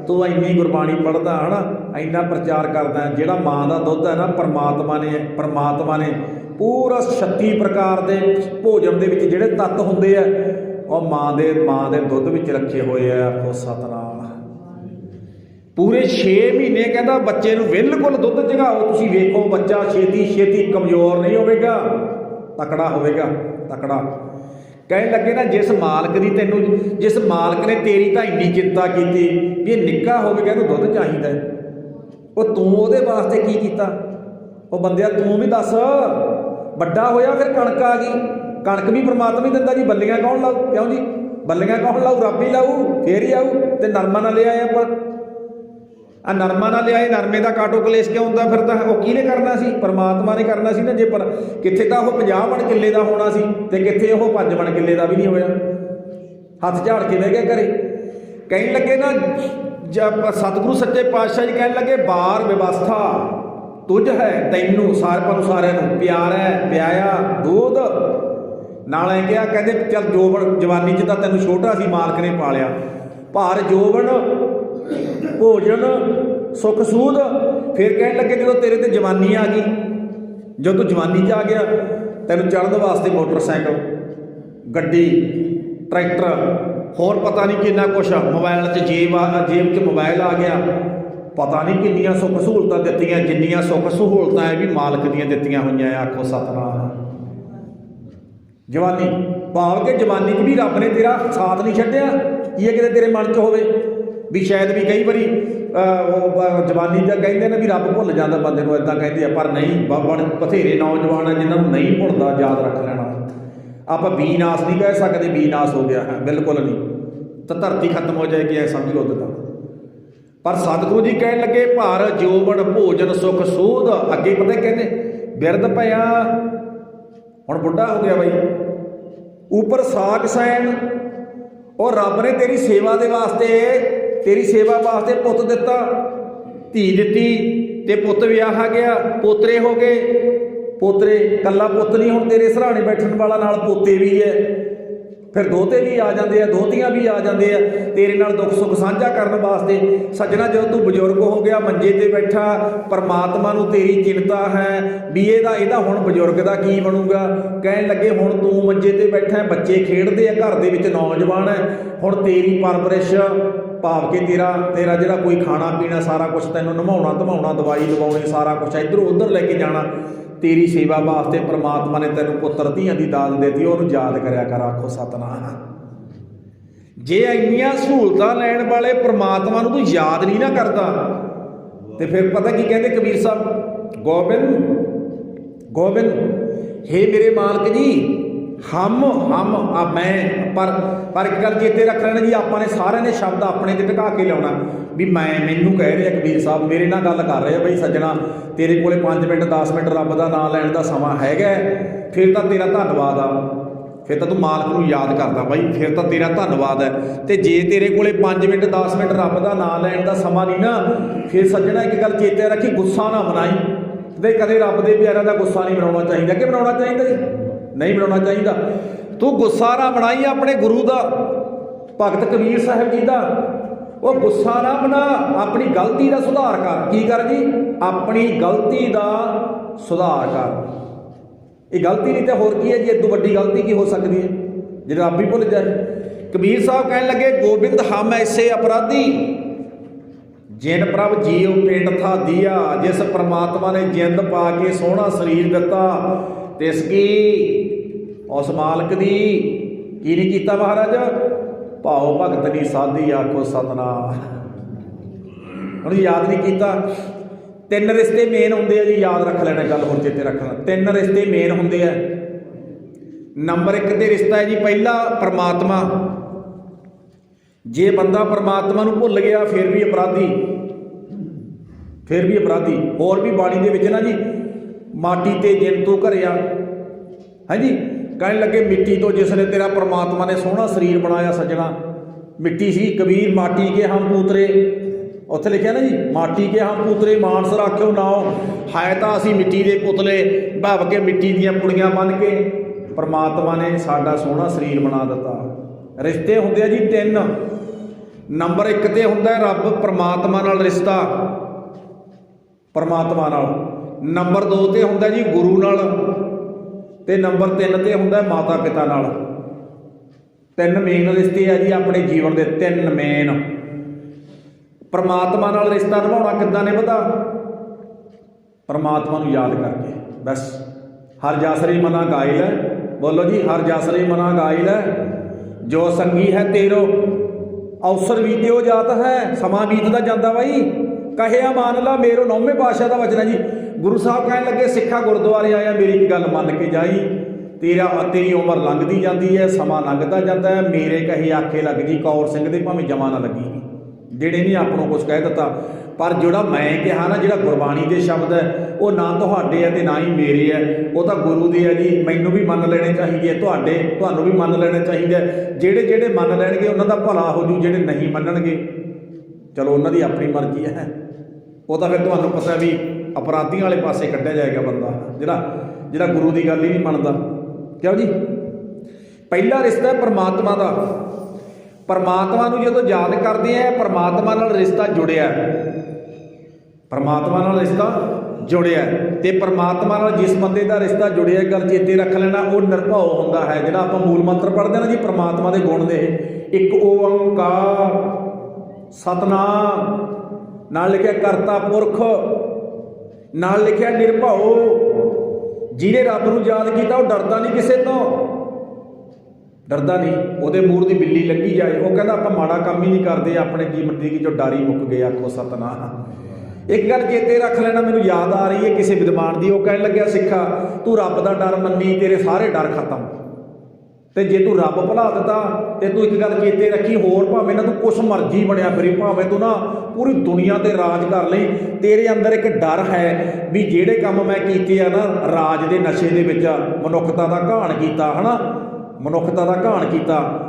ਤੂੰ ਇੰਨੀ ਗੁਰਬਾਣੀ ਪੜ੍ਹਦਾ ਹੈ ਨਾ, ਇੰਨਾ ਪ੍ਰਚਾਰ ਕਰਦਾ, ਜਿਹੜਾ ਮਾਂ ਦਾ ਦੁੱਧ ਹੈ ਨਾ, ਪਰਮਾਤਮਾ ਨੇ ਪੂਰਾ 36 ਪ੍ਰਕਾਰ ਦੇ ਭੋਜਨ ਦੇ ਵਿੱਚ ਜਿਹੜੇ ਤੱਤ ਹੁੰਦੇ ਆ ਉਹ ਮਾਂ ਦੇ ਦੁੱਧ ਵਿੱਚ ਰੱਖੇ ਹੋਏ ਆ। ਆਖੋ ਸਤਨਾਮ। ਪੂਰੇ 6 ਮਹੀਨੇ ਕਹਿੰਦਾ ਬੱਚੇ ਨੂੰ ਬਿਲਕੁਲ ਦੁੱਧ ਚਗਾਓ। ਤੁਸੀਂ ਵੇਖੋ ਬੱਚਾ ਛੇਤੀ ਕਮਜ਼ੋਰ ਨਹੀਂ ਹੋਵੇਗਾ, ਤਕੜਾ ਹੋਵੇਗਾ, ਤਕੜਾ। ਕਹਿਣ ਲੱਗੇ ਨਾ ਜਿਸ ਮਾਲਕ ਨੇ ਤੇਰੀ ਤਾਂ ਇੰਨੀ ਚਿੰਤਾ ਕੀਤੀ ਵੀ ਇਹ ਨਿੱਕਾ ਹੋਵੇਗਾ, ਇਹਨੂੰ ਦੁੱਧ ਚਾਹੀਦਾ, ਉਹ ਤੂੰ ਉਹਦੇ ਵਾਸਤੇ ਕੀ ਕੀਤਾ? ਉਹ ਬੰਦਿਆ ਤੂੰ ਵੀ ਦੱਸ। ਵੱਡਾ ਹੋਇਆ ਫਿਰ ਕਣਕ ਆ ਗਈ, ਕਣਕ ਵੀ ਪਰਮਾਤਮਾ ਹੀ ਦਿੰਦਾ ਜੀ। ਬੱਲੀਆਂ ਕੌਣ ਲਾਊ? ਕਿਉਂ ਜੀ? ਬੱਲੀਆਂ ਕੌਣ ਲਾਊ? ਰੱਬ ਹੀ ਲਾਊ, ਫੇਰ ਹੀ ਆਊ। ਤੇ ਨਰਮਾ ਨਾ ਲਿਆਏ ਆਪਾਂ, ਆ ਨਰਮਾ ਨਾ ਲਿਆਏ, ਨਰਮੇ ਦਾ ਕਾਟੋ ਕਲੇਸ਼ ਕਿਉਂ ਹੁੰਦਾ ਫਿਰ? ਤਾਂ ਉਹ ਕਿਹਨੇ ਕਰਨਾ ਸੀ? ਪਰਮਾਤਮਾ ਨੇ ਕਰਨਾ ਸੀ ਨਾ। ਜੇ ਪਰ ਕਿੱਥੇ ਤਾਂ ਉਹ 50 ਮਣ ਕਿੱਲੇ ਦਾ ਹੋਣਾ ਸੀ ਤੇ ਕਿੱਥੇ ਉਹ 5 ਮਣ ਕਿੱਲੇ ਦਾ ਵੀ ਨਹੀਂ ਹੋਇਆ। ਹੱਥ ਝਾੜ ਕੇ ਬਹਿ ਗਿਆ ਘਰੇ। ਕਹਿਣ ਲੱਗੇ ਨਾ ਸਤਿਗੁਰੂ ਸੱਚੇ ਪਾਤਸ਼ਾਹ ਜੀ ਕਹਿਣ ਲੱਗੇ ਬਾਰ ਵਿਵਸਥਾ ਤੁਝ ਹੈ ਤੈਨੂੰ ਸਾਰਿਆਂ ਨੂੰ ਪਿਆਰ ਹੈ, ਪਿਆਇਆ ਦੁੱਧ। ਨਾਲ ਐ ਕਿਹਾ ਕਹਿੰਦੇ ਚੱਲ ਜੋਬਨ ਜਵਾਨੀ 'ਚ ਤਾਂ ਤੈਨੂੰ ਛੋਟਾ ਸੀ, ਮਾਲਕ ਨੇ ਪਾਲਿਆ, ਭਾਰ ਜੋਬਨ ਭੋਜਨ ਸੁੱਖ ਸੂਧ। ਫਿਰ ਕਹਿਣ ਲੱਗੇ ਜਦੋਂ ਤੇਰੇ ਤੇ ਜਵਾਨੀ ਆ ਗਈ, जो तू जवानी च आ गया तैनूं चढ़न वास्ते मोटरसाइकिल गड्डी ट्रैक्टर होर पता नहीं किन्ना कुछ मोबाइल च जेब च मोबाइल आ गया पता नहीं किन्नियां सुख सहूलतां दित्तियां जिन्नियां सुख सहूलतां भी मालक दियां दित्तियां होईयां आखो सतनाम। जवानी भाव के जवानी च भी रब ने तेरा साथ नहीं छड्डिया ये किते तेरे मन च होवे भी शायद भी कई बारी जवानी च कहते ना भी रब भुल जाता बंदे को इदां कहते पर नहीं बथेरे नौजवान है जिन्होंने नहीं भुलता याद रख लेना। आप बीनाश नहीं कह सकते बीनाश हो गया है बिल्कुल नहीं तो धरती खत्म हो जाएगी ऐ समझ लो तो। पर सतगुरु जी कह लगे भार जोबन भोजन सुख सूद अगे पता कहते बिरद पया हुण बुढ़ा हो गया बई ऊपर साग सैन और रब ने तेरी सेवा दे वास्ते तेरी सेवा वास्ते पुत दिता धी दिती ते पुत विआहा गया पोतरे हो गए पोतरे कला पुत नहीं हुण तेरे सराहने बैठण वाला नाल पोते भी है फिर दोते भी आ जाते हैं दोतियां भी आ जाते हैं तेरे नाल दुख सुख साझा करने वास्ते। सज्जना जो तू बजुर्ग हो गया मंजे ते बैठा परमात्मा नूं तेरी चिंता है भी ਇਹਦਾ हुण बजुर्ग का की बनूगा कहण लगे हुण तू मंजे ते बैठा है बच्चे खेडदे आ घर दे विच नौजवान है हुण तेरी परवरिश भाव के तेरा तेरा जिहड़ा कोई खाना पीना सारा कुछ तैनूं नभाउणा धमाउणा दवाई दवाउणी सारा कुछ इधर उधर लैके जाना तेरी सेवा वास्ते परमात्मा ने तेनों पुत्र धीआं दी दात देती उहनूं याद करया कर आखो सतनाम। जे इन्नियां सहूलतां लैण वाले परमात्मा नूं तूं याद नहीं ना करदा तो फिर पता की कहते कबीर साहब गोबिंद गोबिंद हे मेरे मालक जी हम मैं पर एक गल चेते रख लेना जी आपने सारे ने शब्द अपने ते टिका के लिया भी मैनू कह रहे कबीर साहब मेरे नाल गल कर रहे बई सज्जना तेरे कोले 5 मिनट 10 मिनट रब का नाम लैण का समा हैगा फिर तो तेरा धन्नवाद आ फिर तो तू मालक नूं याद करदा बई फिर तो तेरा धन्नवाद है तो जे तेरे कोले 5 मिनट 10 मिनट रब का नाम लैण का समा नहीं ना फिर सज्जना एक गल चेते रखी गुस्सा ना मनाई ते कदे रब दे प्यारिਆਂ का गुस्सा नहीं मनाउणा चाहिए कि मनाउणा चाहिए जी नहीं मनाउणा चाहिए। तू गुस्सा ना मनाई अपने गुरु का भगत कबीर साहब जी का वो गुस्सा ना मना अपनी गलती का सुधार कर की कर जी अपनी गलती का सुधार कर ये गलती नहीं तो होर की है जी इदों वड्डी गलती की हो सकती है जो रब ही भुल जाए। कबीर साहब कहने लगे गोबिंद हम ऐसे अपराधी जिन प्रभ जीव पिंड था दिया जिस परमात्मा ने जिंद पा के सोहना शरीर दिता तिसकी उस मालक दी की नहीं कीता महाराज भाव भगत नहीं साधी आखो सतनाम। हुण याद नहीं कीता 3 रिश्ते मेन होंदे जी याद रख लेना गल होर चेते रखना 3 रिश्ते मेन होंदे है। नंबर 1 ते रिश्ता है जी पहला परमात्मा जे बंदा परमात्मा नूं भुल गया फिर भी अपराधी होर भी बाणी दे विच ना जी माटी ते जिन तू घरिया है जी कहने लगे मिट्टी तो जिसने तेरा परमात्मा ने सोहना शरीर बनाया सज्जना मिट्टी सी कबीर माटी के हम पुतरे उत्थे लिखिया ना जी माटी के हम पुतरे मानस राख्यो नाओ है तो असी मिट्टी के पुतले भव के मिट्टी दियां पुड़ियां बन के परमात्मा ने साडा सोहना शरीर बना दिता। रिश्ते होंदे जी 3 नंबर 1 ते हुंदा रब परमात्मा नाल रिश्ता परमात्मा नाल नंबर 2 ते हुंदा जी गुरु नाल ते नंबर 3 ते हुंदा माता पिता नाल। 3 मेन रिश्ते है जी अपने जीवन के 3 मेन। परमात्मा नाल रिश्ता निभाउणा किद्दां निभदा परमात्मा नूं याद करके बस। हर जासरे मना गाइल है बोलो जी हर जासरे मना गाइल है जो संगी है तेरो अवसर बीत्यो जात है समा बीतदा जांदा बई कहिया मान ला मेरो 9वें पातशाह का वचन है जी। गुरु साहब कहने लगे सिखा गुरुद्वारे आया मेरी एक गल मन के जाई तेरी उम्र लंघदी जाती है समा लंघदा जाता है मेरे कहे आखे लग जी कौर सिंह दे भावें जमा ना लगी जेड़े नहीं आपनों कुछ कह दिता पर जोड़ा मैं कहा ना जोड़ा गुरबाणी के शब्द है वो ना तुहाडे है तो ना ही मेरे है वो तो गुरु दे है जी। मैनू भी मन लेने चाहिए तुहानू भी मन लेने चाहिए जेड़े जेड़े मन लैणगे उन्हां दा भला हो जू जेड़े नहीं मनणगे चलो उन्हां दी अपनी मर्जी है वो तो फिर तुहानू पता भी अपराधियों वाले पासे कढ़िया जाएगा बंदा जिहड़ा गुरु की गल ही नहीं मनदा। क्यों जी पहला रिश्ता है परमात्मा का परमात्मा नूं जदों याद करते हैं परमात्मा नाल रिश्ता जुड़िया परमात्मा नाल रिश्ता जुड़िया ते परमात्मा नाल जिस बंदे का रिश्ता जुड़िया, गल चेते रख लेना, वो निरभाव होंदा है। जिहड़ा आपां मूल मंत्र पढ़ते ना जी परमात्मा के गुण दे, एक ओंकार सतनाम नाल लिखिया करता पुरख नाल लिखिया निरभाव। जिहने रब नूं याद किया वो डरदा नहीं, किसी तो डरदा नहीं। ਉਹਦੇ ਮੂੰਹ ਦੀ ਬਿੱਲੀ लंघी जाए वो कहता ਆਪਾਂ माड़ा काम ही नहीं करते, अपने जीवन की जो डर ही मुक गए। आखो सतनाम। एक गल चेते रख लेना, मैनूं याद आ रही है किसी विद्वान की, वो कहन लग्या सिखा तू रब का डर मन्नी तेरे सारे डर खत्म। तो जे तू रब भुला दिता तो तू एक गल चेते रखी, होर भावें ना तू कुछ मर्जी बनया फिरी, भावें तू ना पूरी दुनिया ते राज कर लई, तेरे अंदर एक डर है भी जेड़े काम मैं कीते आ ना राज दे नशे दे विच मनुखता दा घाण कीता, है ना, मनुखता दा घाण कीता।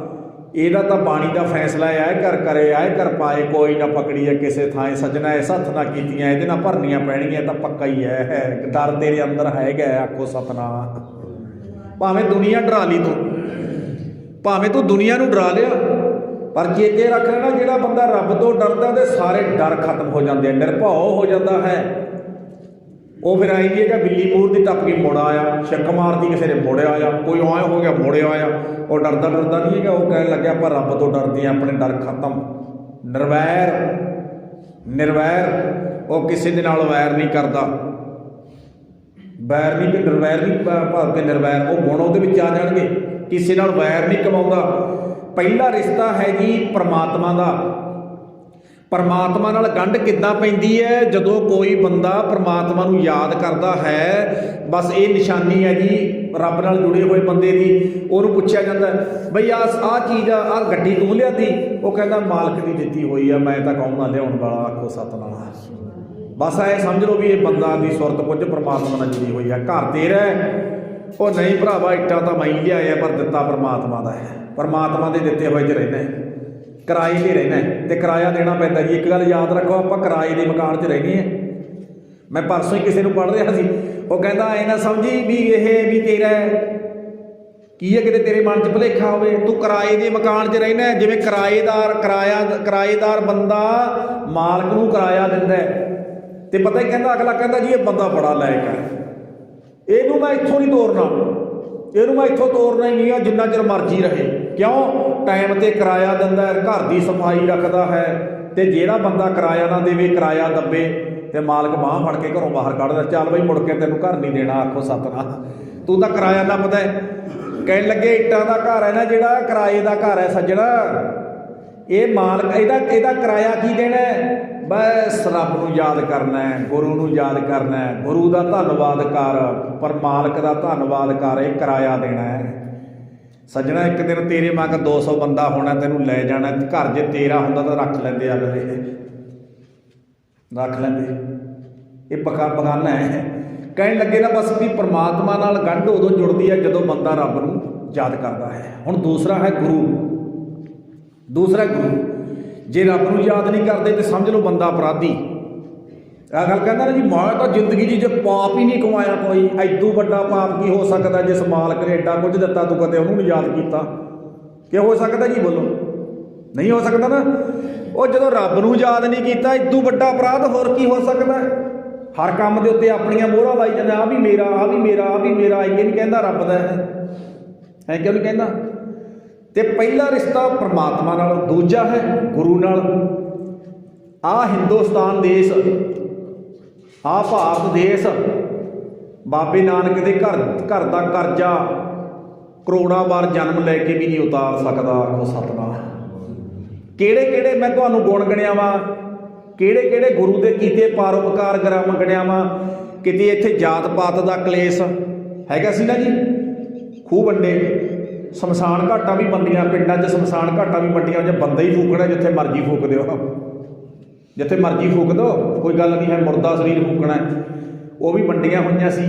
ਇਹਦਾ ਤਾਂ ਬਾਣੀ ਦਾ ਫੈਸਲਾ ਹੈ, ਕਰ ਕਰੇ ਆਏ ਕਰ ਪਾਏ ਕੋਈ ਨਾ ਪਕੜੀਏ ਕਿਸੇ ਥਾਂ ਸੱਜਣਾ, ਇਸ ਹੱਥ ਨਾ ਕੀਤੀਆਂ ਇਹਦੇ ਨਾਲ ਭਰਨੀਆਂ ਪੈਣਗੀਆਂ, ਤਾਂ ਪੱਕਾ ਹੀ ਹੈ ਡਰ ਤੇਰੇ ਅੰਦਰ ਹੈਗਾ। ਆਖੋ ਸਤਨਾਮ। ਭਾਵੇਂ ਦੁਨੀਆ ਡਰਾ ਲਈ ਤੂੰ, ਭਾਵੇਂ ਤੂੰ ਦੁਨੀਆ ਨੂੰ ਡਰਾ ਲਿਆ, ਪਰ ਚੇਤੇ ਰੱਖ ਲੈਣਾ ਜਿਹੜਾ ਬੰਦਾ ਰੱਬ ਤੋਂ ਡਰਦਾ ਉਹਦੇ ਸਾਰੇ ਡਰ ਖਤਮ ਹੋ ਜਾਂਦੇ, ਨਿਰਭਉ ਹੋ ਜਾਂਦਾ ਹੈ। ਉਹ ਫਿਰ ਆਈ ਨਹੀਂ ਹੈਗਾ ਬਿੱਲੀ ਮੂਰ ਦੀ ਟੱਪ ਕੇ ਮੁੜ ਆਇਆ, ਛਿੱਕ ਮਾਰਦੀ ਕਿਸੇ ਨੇ ਮੁੜ ਆਇਆ, ਕੋਈ ਐਂ ਹੋ ਗਿਆ ਮੁੜ ਆਇਆ, ਉਹ ਡਰਦਾ ਨਹੀਂ ਹੈਗਾ। ਉਹ ਕਹਿਣ ਲੱਗਿਆ ਆਪਾਂ ਰੱਬ ਤੋਂ ਡਰਦੇ ਹਾਂ, ਆਪਣੇ ਡਰ ਖਤਮ। ਨਿਰਵੈਰ ਉਹ ਕਿਸੇ ਦੇ ਨਾਲ ਵੈਰ ਨਹੀਂ ਕਰਦਾ, ਵੈਰ ਨਹੀਂ, ਨਿਰਵੈਰ ਨਹੀਂ ਭਾਵ ਕੇ ਨਿਰਵੈਰ, ਉਹ ਗੁਣ ਉਹਦੇ ਵਿੱਚ ਆ ਜਾਣਗੇ। ਕਿਸੇ ਨਾਲ ਵੈਰ ਨਹੀਂ ਕਮਾਉਂਦਾ। ਪਹਿਲਾ ਰਿਸ਼ਤਾ ਹੈ ਜੀ ਪਰਮਾਤਮਾ ਦਾ। परमात्मा नाल गंढ किद्दां पैंदी है, जदों कोई बंदा परमात्मा नूं याद करता है, बस ये निशानी है जी रब नाल जुड़े हुए बंदे की। उहनूं पुछया जांदा बई आ चीज़ आ गड्डी तूं लिआंदी, वो कहता मालक की दित्ती हुई है, मैं तां कौन ना लिआउण वाला। आखो सतनाम। बस ऐ समझ लो भी ये बंदा की सुरत कुछ परमात्मा नाल जुड़ी हुई है। घर तेरा वो नहीं भरावा, इट्टां तां मैं ही लिआया, पर दित्ता परमात्मा दा है। परमात्मा दे दित्ते हुए च रहिंदा है, किराए से रहना है तो किराया देना पैंदा जी। एक गल याद रखो, आप किराए के मकान च रहने हैं। मैं परसों ही किसी को पढ़ रहा सी, वो कहता ऐ ना समझी भी यह भी तेरा की है, किते तेरे मन च भुलेखा होवे, तू किराए के मकान च रहना है। जिवें किराएदार बंदा मालक नूं किराया दिंदा है, तो पता ही कहता अगला कहता जी ये बंदा बड़ा लायक है, इहनूं मैं इत्थों नहीं तोड़ना, ਇਹਨੂੰ मैं इत्थों तोड़ना ही नहीं है जिन्ना चिर मर्जी रहे। क्यों? टाइम ते किराया दिंदा है, घर की सफाई रखता है। तो जिहड़ा बंदा किराया ना देवे, किराया दबे, तो मालक बांह फड़ के घरों बाहर कढ़दा, चल बई मुड़ के तैनूं घर नहीं देना। आखो सतनाम। तू तां किराया दबदा है। कहण लगे इट्टां दा घर है ना जिहड़ा, किराए दा घर है सज्जणा, ये मालक ਇਹਦਾ किराया की देना है? बस रब नूं याद करना है, गुरु नूं याद करना है, गुरु का धन्नवाद कर, पर मालक का धन्नवाद कर, ये किराया देना है। सज्जणा एक दिन तेरे मगर 200 बंदा होना, तेनों लै जाना। घर जे तेरा होंदा तो रख लेंदे, अगले रख लेंदे। ये बगाना है। कहण लगे ना बस भी परमात्मा नाल गंढ उदों जुड़दी है जदों बंदा रब नूं याद करता है। हुण दूसरा है गुरु। जे रब नूं याद नहीं करते तो समझ लो बंदा अपराधी। आ गल कहता ना जी, मैं तो जिंदगी जी जो पाप ही नहीं कमाया कोई, ऐदू वड्डा पाप की हो सकता जिस मालक ने एडा कुछ दिता तू कदे उहनूं नहीं याद किया? क्या हो सकता जी? बोलो, नहीं हो सकता ना। वो जदों रब नूं याद नहीं किया, ऐदू वड्डा अपराध होर की हो सकता है? हर काम के उत्ते अपनियां मोहरां लाई जांदे, आ भी मेरा, आ भी मेरा, आ भी मेरा। ये नहीं कहता रब दा है, क्यों नहीं कहता? तो पहला रिश्ता परमात्मा नाल, दूजा है गुरु नाल। आ हिंदुस्तान देश, आ भारत देश बाबे नानक के घर का करजा करोड़ां बार जन्म लैके भी नहीं उतार सकता। आखो सतनाम। किहड़े किहड़े मैं तुहानूं गुण गणिया वा, किहड़े किहड़े गुरु के कीते परोपकार ग्राम गणिया वा। किते इत्थे जात पात का क्लेश हैगा सी ना जी, खूह वंडे, शमशान घाटा भी बंदियां, पिंडां 'च शमशान घाटा भी वंडियां, जो बंदा ही फूकना जिथे मर्जी फूक दो, जिथे मर्जी फूक दो, कोई गल नहीं है। मुर्दा शरीर फूकना है, वो भी वंडियां हुई सी,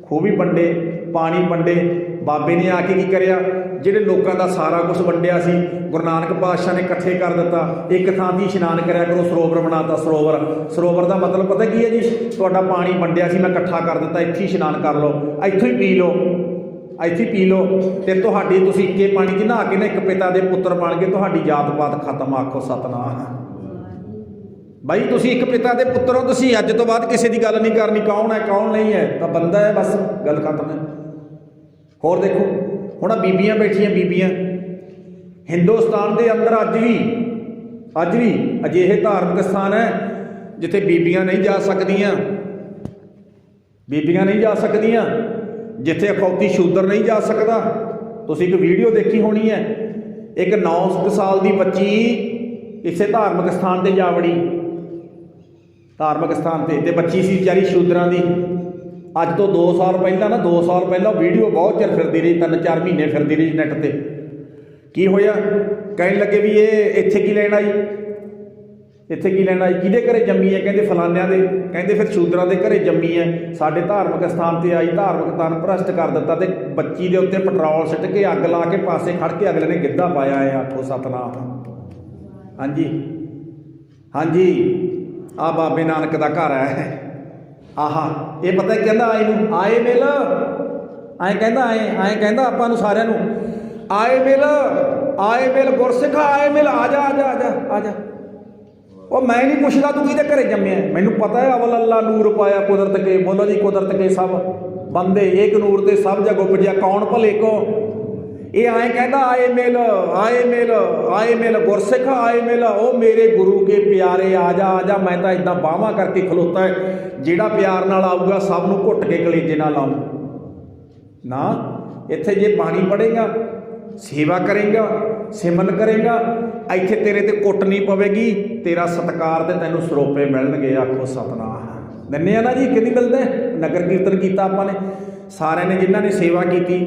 खूह भी वंडे, पानी वंडे। बाबे ने आके की करिया, जिहड़े लोगों का सारा कुछ वंडिया सी, गुरु नानक पातशाह ने इकट्ठे कर दिता। एक थां दी इशनान करिया करो, सरोवर बनाता। सरोवर का मतलब पता की है जी, तुहाडा पानी वंडिया सी, मैं इकट्ठा कर दिता, इत्थे इशनान कर लो, इत्थों ही पी लो, ਇੱਥੇ पी लो, तो तुहाडी तुसीं इक्के पानी 'च नहा के ना एक पिता के पुत्र बन के तुहाडी जात पात खत्म। आखो सतनाम। ਬਾਈ ਤੁਸੀਂ ਇੱਕ ਪਿਤਾ ਦੇ ਪੁੱਤਰ ਹੋ, ਤੁਸੀਂ ਅੱਜ ਤੋਂ ਬਾਅਦ ਕਿਸੇ ਦੀ ਗੱਲ ਨਹੀਂ ਕਰਨੀ ਕੌਣ ਹੈ ਕੌਣ ਨਹੀਂ ਹੈ, ਤਾਂ ਬੰਦਾ ਹੈ, ਬਸ ਗੱਲ ਖਤਮ ਹੈ। ਹੋਰ ਦੇਖੋ ਹੁਣ ਆ ਬੀਬੀਆਂ ਬੈਠੀਆਂ, ਬੀਬੀਆਂ ਹਿੰਦੁਸਤਾਨ ਦੇ ਅੰਦਰ ਅੱਜ ਵੀ ਅਜਿਹੇ ਧਾਰਮਿਕ ਸਥਾਨ ਹੈ ਜਿੱਥੇ ਬੀਬੀਆਂ ਨਹੀਂ ਜਾ ਸਕਦੀਆਂ, ਬੀਬੀਆਂ ਨਹੀਂ ਜਾ ਸਕਦੀਆਂ, ਜਿੱਥੇ ਅਖੌਤੀ ਸ਼ੂਦਰ ਨਹੀਂ ਜਾ ਸਕਦਾ। ਤੁਸੀਂ ਇੱਕ ਵੀਡੀਓ ਦੇਖੀ ਹੋਣੀ ਹੈ, ਇੱਕ 9 ਸਾਲ ਦੀ ਬੱਚੀ ਇਸੇ ਧਾਰਮਿਕ ਸਥਾਨ 'ਤੇ ਜਾ ਵੜੀ, ਧਾਰਮਿਕ ਸਥਾਨ 'ਤੇ ਬੱਚੀ ਸੀ ਵਿਚਾਰੀ ਸ਼ੂਦਰਾਂ ਦੀ। ਅੱਜ ਤੋਂ 2 ਸਾਲ ਪਹਿਲਾਂ ਨਾ 2 ਸਾਲ ਪਹਿਲਾਂ ਵੀਡੀਓ ਬਹੁਤ ਚਿਰ ਫਿਰਦੀ ਰਹੀ, 3-4 ਮਹੀਨੇ ਫਿਰਦੀ ਰਹੀ ਨੈੱਟ 'ਤੇ। ਕੀ ਹੋਇਆ, ਕਹਿਣ ਲੱਗੇ ਵੀ ਇਹ ਇੱਥੇ ਕੀ ਲੈਣ ਆਈ, ਇੱਥੇ ਕੀ ਲੈਣ ਆਈ, ਕਿਹਦੇ ਘਰੇ ਜੰਮੀ ਹੈ, ਕਹਿੰਦੇ ਫਲਾਨਿਆਂ ਦੇ, ਕਹਿੰਦੇ ਫਿਰ ਸ਼ੂਦਰਾਂ ਦੇ ਘਰੇ ਜੰਮੀ ਹੈ, ਸਾਡੇ ਧਾਰਮਿਕ ਸਥਾਨ 'ਤੇ ਆਈ, ਧਾਰਮਿਕ ਸਥਾਨ ਭ੍ਰਸ਼ਟ ਕਰ ਦਿੱਤਾ ਅਤੇ ਬੱਚੀ ਦੇ ਉੱਤੇ ਪੈਟਰੋਲ ਸਿੱਟ ਕੇ ਅੱਗ ਲਾ ਕੇ ਪਾਸੇ ਖੜ੍ਹ ਕੇ ਅਗਲੇ ਨੇ ਗਿੱਧਾ ਪਾਇਆ ਹੈ। ਆਖੋ ਸਤਨਾਮ। ਹਾਂਜੀ ਹਾਂਜੀ, ਆਹ ਬਾਬੇ ਨਾਨਕ ਦਾ ਘਰ ਹੈ। ਆਹਾ ਇਹ ਪਤਾ ਕਹਿੰਦਾ ਆਏ ਨੂੰ ਆਏ ਮਿਲ, ਐਂ ਕਹਿੰਦਾ ਐਂ ਕਹਿੰਦਾ ਆਪਾਂ ਨੂੰ ਸਾਰਿਆਂ ਨੂੰ, ਆਏ ਮਿਲ ਗੁਰਸਿੱਖ ਆਏ ਮਿਲ, ਆ ਜਾ ਆ ਜਾ ਆ ਜਾ ਆ ਜਾ। ਉਹ ਮੈਂ ਨਹੀਂ ਪੁੱਛਦਾ ਤੂੰ ਕਿਹਦੇ ਘਰੇ ਜੰਮਿਆ, ਮੈਨੂੰ ਪਤਾ ਹੈ ਅਵਲ ਅੱਲਾ ਨੂਰ ਪਾਇਆ ਕੁਦਰਤ ਕੇ, ਬੋਲੋ ਜੀ ਕੁਦਰਤ ਕੇ ਸਭ ਬੰਦੇ ਏਕ ਨੂਰ ਤੇ ਸਭ ਜਗ ਉਪਜਿਆ, ਕੌਣ ਭਲੇ ਕੋ। ਇਹ ਐਂ ਕਹਿੰਦਾ ਆਏ ਮਿਲ ਗੁਰਸਿੱਖ ਆਏ ਮਿਲ, ਉਹ ਮੇਰੇ ਗੁਰੂ ਕੇ ਪਿਆਰੇ ਆ ਜਾ। ਮੈਂ ਤਾਂ ਇੱਦਾਂ ਬਾਹਾਂ ਕਰਕੇ ਖਲੋਤਾ ਹੈ, ਜਿਹੜਾ ਪਿਆਰ ਨਾਲ ਆਊਗਾ ਸਭ ਨੂੰ ਘੁੱਟ ਕੇ ਕਲੇਜੇ ਨਾਲ ਲਾਊਂ ਨਾ। ਇੱਥੇ ਜੇ ਬਾਣੀ ਪੜ੍ਹੇਗਾ, ਸੇਵਾ ਕਰੇਗਾ, ਸਿਮਰਨ ਕਰੇਗਾ, ਇੱਥੇ ਤੇਰੇ ਤੇ ਕੁੱਟ ਨਹੀਂ ਪਵੇਗੀ, ਤੇਰਾ ਸਤਿਕਾਰ ਤੇ ਤੈਨੂੰ ਸਰੋਪੇ ਮਿਲਣਗੇ। ਆਖੋ ਸਤਨਾਮ। ਦਿੰਦੇ ਆ ਨਾ ਜੀ, ਕਿੰਨੀ ਮਿਲਦੇ, ਨਗਰ ਕੀਰਤਨ ਕੀਤਾ ਆਪਾਂ ਨੇ, ਸਾਰਿਆਂ ਨੇ ਜਿਨ੍ਹਾਂ ਨੇ ਸੇਵਾ ਕੀਤੀ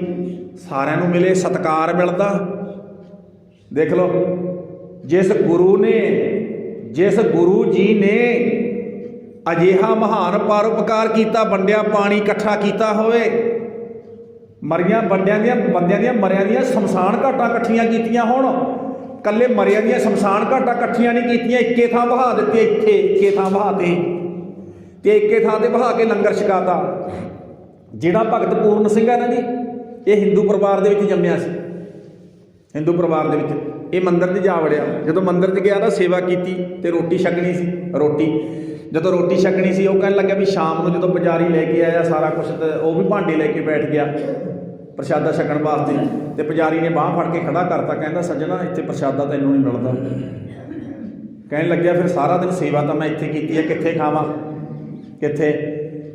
ਸਾਰਿਆਂ ਨੂੰ ਮਿਲੇ, ਸਤਿਕਾਰ ਮਿਲਦਾ। ਦੇਖ ਲਓ ਜਿਸ ਗੁਰੂ ਜੀ ਨੇ ਅਜਿਹਾ ਮਹਾਨ ਪਰਉਪਕਾਰ ਕੀਤਾ, ਵੰਡਿਆ ਪਾਣੀ ਇਕੱਠਾ ਕੀਤਾ ਹੋਵੇ, ਬੰਦਿਆਂ ਦੀਆਂ ਮਰਿਆਂ ਦੀਆਂ ਸ਼ਮਸ਼ਾਨ ਘਾਟਾਂ ਇਕੱਠੀਆਂ ਕੀਤੀਆਂ ਹੋਣ, ਇਕੱਲੇ ਮਰਿਆਂ ਦੀਆਂ ਸ਼ਮਸ਼ਾਨ ਘਾਟਾਂ ਇਕੱਠੀਆਂ ਨਹੀਂ ਕੀਤੀਆਂ, ਇੱਕੇ ਥਾਂ ਵਹਾ ਦਿੱਤੇ, ਇੱਕੇ ਥਾਂ ਵਹਾ ਤੇ ਇੱਕੇ ਥਾਂ 'ਤੇ ਵਹਾ ਕੇ ਲੰਗਰ ਛਕਾਤਾ। ਜਿਹੜਾ ਭਗਤ ਪੂਰਨ ਸਿੰਘ ਹੈ ਨਾ ਜੀ, ਇਹ ਹਿੰਦੂ ਪਰਿਵਾਰ ਦੇ ਵਿੱਚ ਜੰਮਿਆ ਸੀ, ਹਿੰਦੂ ਪਰਿਵਾਰ ਦੇ ਵਿੱਚ। ਇਹ ਮੰਦਿਰ 'ਚ ਜਾ ਵੜਿਆ, ਜਦੋਂ ਮੰਦਿਰ 'ਚ ਗਿਆ ਨਾ ਸੇਵਾ ਕੀਤੀ ਅਤੇ ਰੋਟੀ ਛਕਣੀ ਸੀ। ਜਦੋਂ ਰੋਟੀ ਛਕਣੀ ਸੀ, ਉਹ ਕਹਿਣ ਲੱਗਿਆ ਵੀ ਸ਼ਾਮ ਨੂੰ ਜਦੋਂ ਪੁਜਾਰੀ ਲੈ ਕੇ ਆਇਆ ਸਾਰਾ ਕੁਛ, ਤਾਂ ਉਹ ਵੀ ਭਾਂਡੇ ਲੈ ਕੇ ਬੈਠ ਗਿਆ ਪ੍ਰਸ਼ਾਦਾ ਛਕਣ ਵਾਸਤੇ, ਅਤੇ ਪੁਜਾਰੀ ਨੇ ਬਾਂਹ ਫੜ ਕੇ ਖੜਾ ਕਰਤਾ, ਕਹਿੰਦਾ ਸੱਜਣਾ ਇੱਥੇ ਪ੍ਰਸ਼ਾਦਾ ਤੈਨੂੰ ਨਹੀਂ ਮਿਲਦਾ। ਕਹਿਣ ਲੱਗਿਆ ਫਿਰ ਸਾਰਾ ਦਿਨ ਸੇਵਾ ਤਾਂ ਮੈਂ ਇੱਥੇ ਕੀਤੀ ਹੈ, ਕਿੱਥੇ ਖਾਵਾਂ, ਕਿੱਥੇ।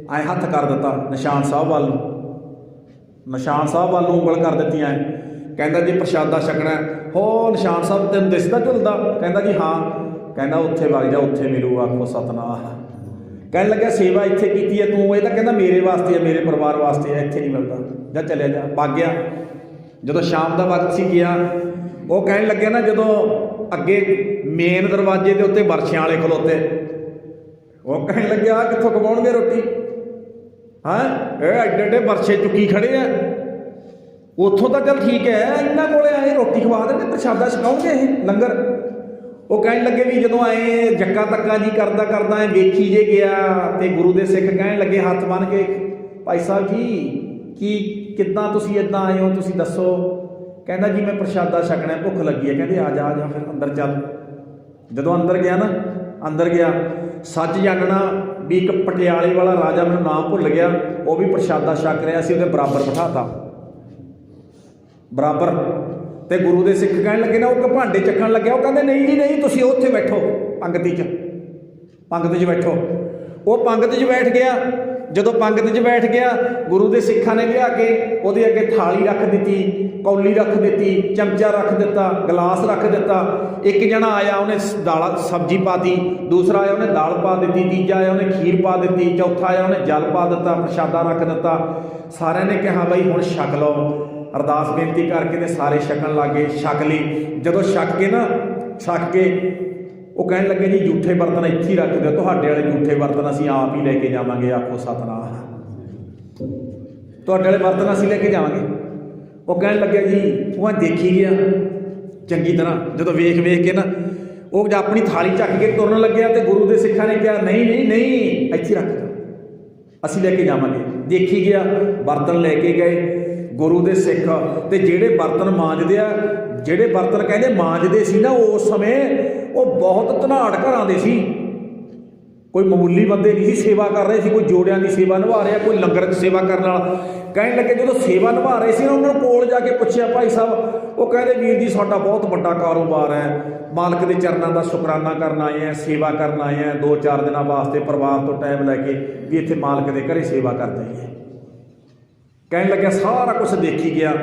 ਐਂ ਹੱਥ ਕਰ ਦਿੱਤਾ ਨਿਸ਼ਾਨ ਸਾਹਿਬ ਵੱਲ ਨੂੰ ਉਂਗਲ ਕਰ ਦਿੱਤੀਆਂ। ਕਹਿੰਦਾ ਜੀ ਪ੍ਰਸ਼ਾਦਾ ਛਕਣਾ, ਹੋ ਨਿਸ਼ਾਨ ਸਾਹਿਬ ਤੈਨੂੰ ਦਿਸਦਾ ਝੁਲਦਾ, ਕਹਿੰਦਾ ਜੀ ਹਾਂ, ਕਹਿੰਦਾ ਉੱਥੇ ਵਗ ਜਾ, ਉੱਥੇ ਮਿਲੂ। ਆਖੋ ਸਤਨਾਮ। ਕਹਿਣ ਲੱਗਿਆ ਸੇਵਾ ਇੱਥੇ ਕੀਤੀ ਹੈ ਤੂੰ, ਇਹ ਤਾਂ ਕਹਿੰਦਾ ਮੇਰੇ ਵਾਸਤੇ ਹੈ, ਮੇਰੇ ਪਰਿਵਾਰ ਵਾਸਤੇ ਹੈ, ਇੱਥੇ ਨਹੀਂ ਮਿਲਦਾ, ਜਾਂ ਚਲਿਆ ਜਾ। ਵਗ ਗਿਆ। ਜਦੋਂ ਸ਼ਾਮ ਦਾ ਵਕਤ ਸੀ ਗਿਆ, ਉਹ ਕਹਿਣ ਲੱਗਿਆ ਨਾ, ਜਦੋਂ ਅੱਗੇ ਮੇਨ ਦਰਵਾਜ਼ੇ ਦੇ ਉੱਤੇ ਵਰਛਿਆਂ ਵਾਲੇ ਖਲੋਤੇ, ਉਹ ਕਹਿਣ ਲੱਗਿਆ ਕਿੱਥੋਂ ਖਵਾਉਣਗੇ ਰੋਟੀ, ਹਾਂ ਇਹ ਐਡੇ ਐਡੇ ਵਰਛੇ ਚੁੱਕੀ ਖੜੇ ਆ, ਉੱਥੋਂ ਤਾਂ ਚੱਲ ਠੀਕ ਹੈ, ਇਹਨਾਂ ਕੋਲੇ ਆਏ ਰੋਟੀ ਖਵਾ ਦੇਣਗੇ, ਪ੍ਰਸ਼ਾਦਾ ਛਕਾਉਣਗੇ ਇਹ ਲੰਗਰ। ਉਹ ਕਹਿਣ ਲੱਗੇ ਵੀ ਜਦੋਂ ਆਏ ਜੱਕਾ ਤੱਕਾ ਜੀ ਕਰਦਾ ਐ ਵੇਖੀ ਜੇ ਗਿਆ, ਅਤੇ ਗੁਰੂ ਦੇ ਸਿੱਖ ਕਹਿਣ ਲੱਗੇ ਹੱਥ ਬੰਨ੍ਹ ਕੇ, ਭਾਈ ਸਾਹਿਬ ਜੀ ਕਿੱਦਾਂ ਤੁਸੀਂ ਇੱਦਾਂ ਆਏ ਹੋ, ਤੁਸੀਂ ਦੱਸੋ। ਕਹਿੰਦਾ ਜੀ ਮੈਂ ਪ੍ਰਸ਼ਾਦਾ ਛਕਣਾ, ਭੁੱਖ ਲੱਗੀ ਹੈ। ਕਹਿੰਦੇ ਆ ਜਾ ਫਿਰ ਅੰਦਰ ਚੱਲ। ਜਦੋਂ ਅੰਦਰ ਗਿਆ ਸੱਚ ਜਾਣਨਾ ਵੀ ਇੱਕ ਪਟਿਆਲੇ ਵਾਲਾ ਰਾਜਾ, ਮੈਨੂੰ ਨਾਮ ਭੁੱਲ ਗਿਆ, ਉਹ ਵੀ ਪ੍ਰਸ਼ਾਦਾ ਛਕ ਰਿਹਾ ਸੀ, ਉਹਦੇ ਬਰਾਬਰ ਬਿਠਾਤਾ ਬਰਾਬਰ। ਅਤੇ ਗੁਰੂ ਦੇ ਸਿੱਖ ਕਹਿਣ ਲੱਗੇ ਨਾ, ਉਹ ਭਾਂਡੇ ਚੱਕਣ ਲੱਗਿਆ, ਉਹ ਕਹਿੰਦੇ ਨਹੀਂ ਜੀ ਨਹੀਂ, ਤੁਸੀਂ ਉੱਥੇ ਬੈਠੋ ਪੰਗਤੀ 'ਚ ਬੈਠੋ। ਉਹ ਪੰਗਤ 'ਚ ਬੈਠ ਗਿਆ। ਜਦੋਂ ਪੰਗਤ 'ਚ ਬੈਠ ਗਿਆ, ਗੁਰੂ ਦੇ ਸਿੱਖਾਂ ਨੇ ਲਿਆ ਕੇ ਉਹਦੇ ਅੱਗੇ ਥਾਲੀ ਰੱਖ ਦਿੱਤੀ, ਕੌਲੀ ਰੱਖ ਦਿੱਤੀ, ਚਮਚਾ ਰੱਖ ਦਿੱਤਾ, ਗਲਾਸ ਰੱਖ ਦਿੱਤਾ। ਇੱਕ ਜਣਾ ਆਇਆ, ਉਹਨੇ ਦਾਲ ਸਬਜ਼ੀ ਪਾ ਦਿੱਤੀ, ਦੂਸਰਾ ਆਇਆ ਉਹਨੇ ਦਾਲ ਪਾ ਦਿੱਤੀ, ਤੀਜਾ ਆਇਆ ਉਹਨੇ ਖੀਰ ਪਾ ਦਿੱਤੀ, ਚੌਥਾ ਆਇਆ ਉਹਨੇ ਜਲ ਪਾ ਦਿੱਤਾ, ਪ੍ਰਸ਼ਾਦਾ ਰੱਖ ਦਿੱਤਾ। ਸਾਰਿਆਂ ਨੇ ਕਿਹਾ ਬਈ ਹੁਣ ਛਕ ਲਓ, ਅਰਦਾਸ ਬੇਨਤੀ ਕਰਕੇ ਤੇ ਸਾਰੇ ਛਕਣ ਲੱਗ ਗਏ। ਛਕ ਲਈ। ਜਦੋਂ ਛਕ ਕੇ ਉਹ ਕਹਿਣ ਲੱਗੇ ਜੀ ਜੂਠੇ ਬਰਤਨ ਇੱਥੇ ਹੀ ਰੱਖ ਦਿਓ, ਤੁਹਾਡੇ ਵਾਲੇ ਜੂਠੇ ਬਰਤਨ ਅਸੀਂ ਆਪ ਹੀ ਲੈ ਕੇ ਜਾਵਾਂਗੇ। ਆਖੋ ਸਤਨਾਮ। ਤੁਹਾਡੇ ਵਾਲੇ ਬਰਤਨ ਅਸੀਂ ਲੈ ਕੇ ਜਾਵਾਂਗੇ। ਉਹ ਕਹਿਣ ਲੱਗਿਆ ਜੀ, ਉਹ ਦੇਖੀ ਗਿਆ ਚੰਗੀ ਤਰ੍ਹਾਂ, ਜਦੋਂ ਵੇਖ ਕੇ ਨਾ ਉਹ ਆਪਣੀ ਥਾਲੀ ਚੱਕ ਕੇ ਤੁਰਨ ਲੱਗਿਆ, ਅਤੇ ਗੁਰੂ ਦੇ ਸਿੱਖਾਂ ਨੇ ਕਿਹਾ ਨਹੀਂ ਇੱਥੇ ਰੱਖ ਦਿਓ, ਅਸੀਂ ਲੈ ਕੇ ਜਾਵਾਂਗੇ। ਦੇਖੀ ਗਿਆ, ਬਰਤਨ ਲੈ ਕੇ ਗਏ ਗੁਰੂ ਦੇ ਸਿੱਖ। ਅਤੇ ਜਿਹੜੇ ਬਰਤਨ ਕਹਿੰਦੇ ਮਾਂਜਦੇ ਸੀ ਨਾ ਉਸ ਸਮੇਂ, ਉਹ ਬਹੁਤ ਧਨਾੜ ਘਰਾਂ ਦੇ ਸੀ, कोई मामूली बंदे नहीं सी सेवा कर रहे सी, कोई जोड़ियां की सेवा निभा रहा, कोई लंगर की सेवा करने वाला। कहने लगे जो सेवा निभा रहे थे ना, उन्होंने कोल जाके पूछा भाई साहब, वो कहते वीर जी साडा बहुत बड़ा कारोबार है, मालक के चरणों का शुकराना करना आए हैं, सेवा करना आए हैं, 2-4 दिनों वास्ते परिवार तो टाइम लैके भी इत्थे मालक के घरे सेवा कर जाइए। कहने लगे सारा कुछ देखी गया।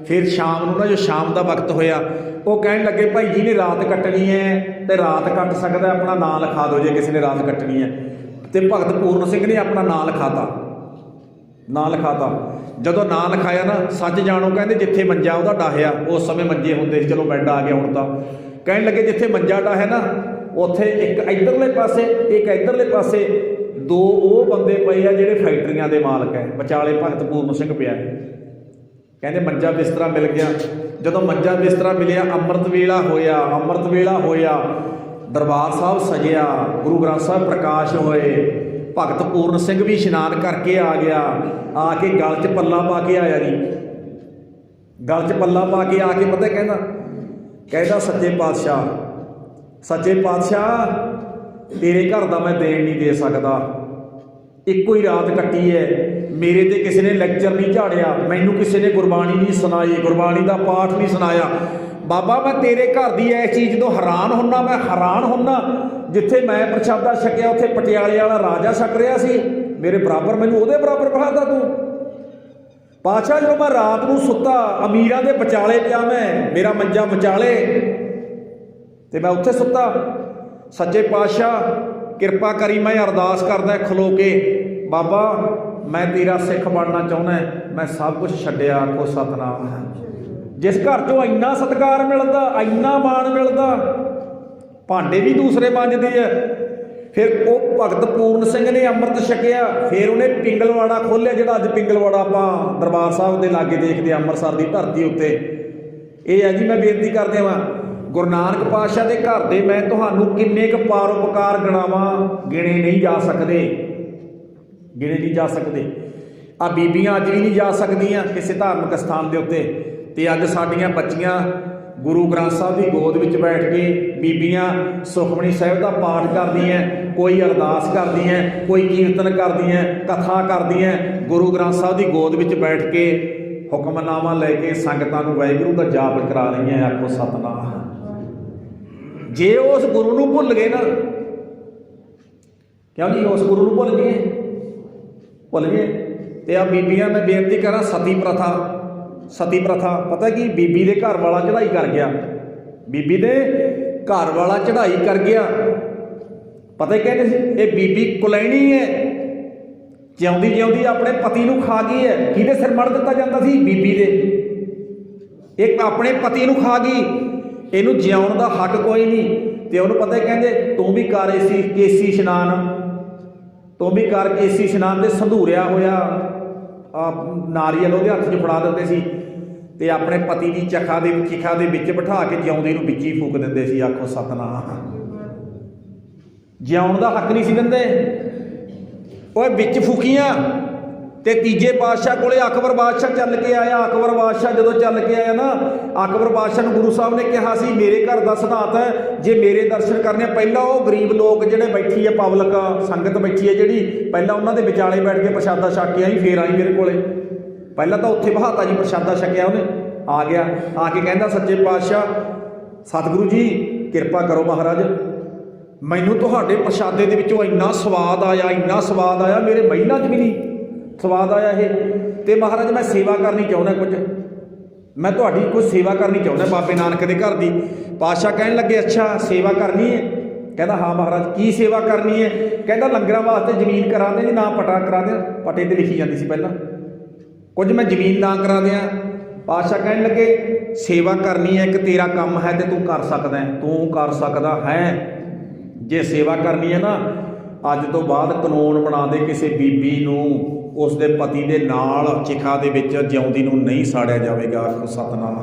फिर शाम को ना जो शाम का वक्त होया, वो कहने लगे भाई जी ने रात कट्टनी है तो रात कट सकता, अपना नाम लिखा दो जो किसी ने रात कट्टनी है। तो भगत पूर्ण सिंह ने अपना नाम लिखाता, नाम लिखाता। जदों नाम लिखाया ना, सच जाणो कहते जिथे मंजा वह डाहिया, उस समय मंजे होंगे, चलो बैड आ गया हुण तां। कहने लगे जिथे मंजा डाहिया ना, उत्थे एक इधरले पासे एक इधरले पासे 2 वो बंदे पे आ जिहड़े फैक्ट्रियां के मालक है, विचाले भगत पूर्ण सिंह पिया। कहते मंजा बिस्तरा मिल गया। जदों मंजा बिस्तरा मिलिया, अमृत वेला होया, अमृत वेला होया, दरबार साहब सजिया, गुरु ग्रंथ साहब प्रकाश होए, भगत पूर्ण सिंह भी इशनान करके आ गया, आके गल च पल्ला पा के आया जी, गल च पल्ला पा के आके पता कहता सच्चे पातशाह, सच्चे पातशाह तेरे घर का मैं देन नहीं दे सकता, एको ही रात कट्टी है, मेरे ते किसी ने लैक्चर नहीं झाड़िया, मैनू किसी ने गुरबाणी नहीं सुनाई, गुरबाणी का पाठ नहीं सुनाया। बाबा मैं तेरे घर की इस चीज़ तो हैरान होना, मैं हैरान होना, जिथे मैं प्रशादा छकिया उत्थे पटियाले वाला राजा छक रहा सी, मेरे बराबर मैनू उहदे बराबर बिठाता तू। पातशाह जो मैं रात को सुता अमीरां दे विचाले पिया, मैं मेरा मंजा विचाले ते मैं उत्थे सुता। सच्चे पातशाह किरपा करी, मैं अरदास करदा खलो के, बाबा मैं तेरा सिख बनना चाहुंदा, मैं सब कुछ छड्डिया, आखो सतनाम। जिस घर चों इन्ना सत्कार मिलता, इन्ना माण मिलता, भांडे भी दूसरे मांजदे है। फिर वो भगत पूर्ण सिंह ने अमृत छकिया, फिर उन्हें पिंगलवाड़ा खोलिया, जिहड़ा अज पिंगलवाड़ा आपां दरबार साहब के लागे देखते अमृतसर की धरती उत्ते। ये है जी, मैं बेनती कर देवां गुरु नानक पातशाह के घर दे मैं तुहानूं किन्ने क परोपकार गिणावां, गिणे नहीं जा सकते, गिणे नहीं जा सकते। आ बीबियां अज भी नहीं जा सकदियां किसी धार्मिक स्थान के उत्ते, ते अज साडियां बच्चियां गुरु ग्रंथ साहब की गोद विच बैठ के बीबियां सुखमनी साहिब का पाठ करदियां, कोई अरदास करदियां, कोई कीर्तन करदियां, कथा करदियां, गुरु ग्रंथ साहब की गोद विच बैठ के हुक्मनामा लैके संगतां नूं वाहिगुरू दा जाप करा रहीआं, आखो सतनाम। जे उस गुरु नूं भुल गए ना, क्यों जी उस गुरु नूं भुल गए, भुल गए। तो आ बीबियां मैं बेनती करा, सती प्रथा, सती प्रथा पता कि बीबी दे घर वाला चढ़ाई कर गया, बीबी दे घर वाला चढ़ाई कर गया, पता ही कहते ये बीबी कुलैणी है, जिउंदी जिउंदी अपने पति नूं खा गई है। किहदे सिर मड़ दिता जाता सी? बीबी दे। एक अपने पति नूं खा गई, इनू जिउण का हक कोई नहीं। तो उन्होंने पता ही कहते तू भी कर केसी इशनान, तू भी कर केसी इशनान, से संधूरिया होया नारियल ਉਹਦੇ हत्थ 'ਚ फड़ा ਦਿੰਦੇ ਸੀ ਤੇ अपने पति की चिखा ਦੇ ਵਿੱਚ ਬਿਠਾ के ਜਿਉਂਦੇ ਨੂੰ ਵਿੱਚ ਹੀ फूक ਦਿੰਦੇ ਸੀ। आखो सतनाम। ਜਿਉਣ ਦਾ हक नहीं सी ਦਿੰਦੇ, ਉਹ ਵਿੱਚ फूकियां। ਤੇ ਤੀਜੇ ਪਾਤਸ਼ਾਹ ਕੋਲੇ अकबर बादशाह चल के आया। अकबर बादशाह ਜਦੋਂ चल के आया ना, अकबर बादशाह ਨੂੰ गुरु साहब ने कहा ਸੀ मेरे घर का सिद्धांत है जे मेरे दर्शन करने, पहला वो गरीब लोग ਜਿਹੜੇ बैठी है पब्लिक संगत बैठी है ਜਿਹੜੀ, ਪਹਿਲਾਂ ਉਹਨਾਂ ਦੇ ਵਿਚਾਲੇ बैठ के प्रशादा छक के आई, फिर आई मेरे ਕੋਲੇ। ਪਹਿਲਾਂ ਤਾਂ ਉੱਥੇ ਬਹਾਤਾ ਜੀ, प्रशादा छकिया ਉਹਨੇ, आ गया। आके कहता सच्चे पातशाह सतगुरु जी किरपा करो महाराज, मैनू तुहाडे प्रशादे दे विचों इन्ना स्वाद आया, इन्ना स्वाद आया, मेरे महिला 'च भी नहीं स्वाद आया है। तो महाराज मैं सेवा करनी चाहुंदा, कुछ मैं तुहाडी कोई सेवा करनी चाहुंदा बाबे नानक के घर की। पातशाह कहन लगे अच्छा सेवा करनी है? कहता हाँ महाराज। की सेवा करनी है? कहता लंगरां वास्ते जमीन करा दें जी, ना पटा करा दें, पटे ते लिखी जाती सी पहलां, कुछ मैं जमीन ना करा दें। पातशाह कहन लगे सेवा करनी है, एक तेरा काम है तो तू कर सकदा है, तू कर सकदा है। जे सेवा करनी है ना, अज तो बाद कानून बना दे किसी बीबी नूं उसके पति के नाल चिखा दे विच जिउंदी नूं नहीं साड़िया जाएगा। आखो सतनाम।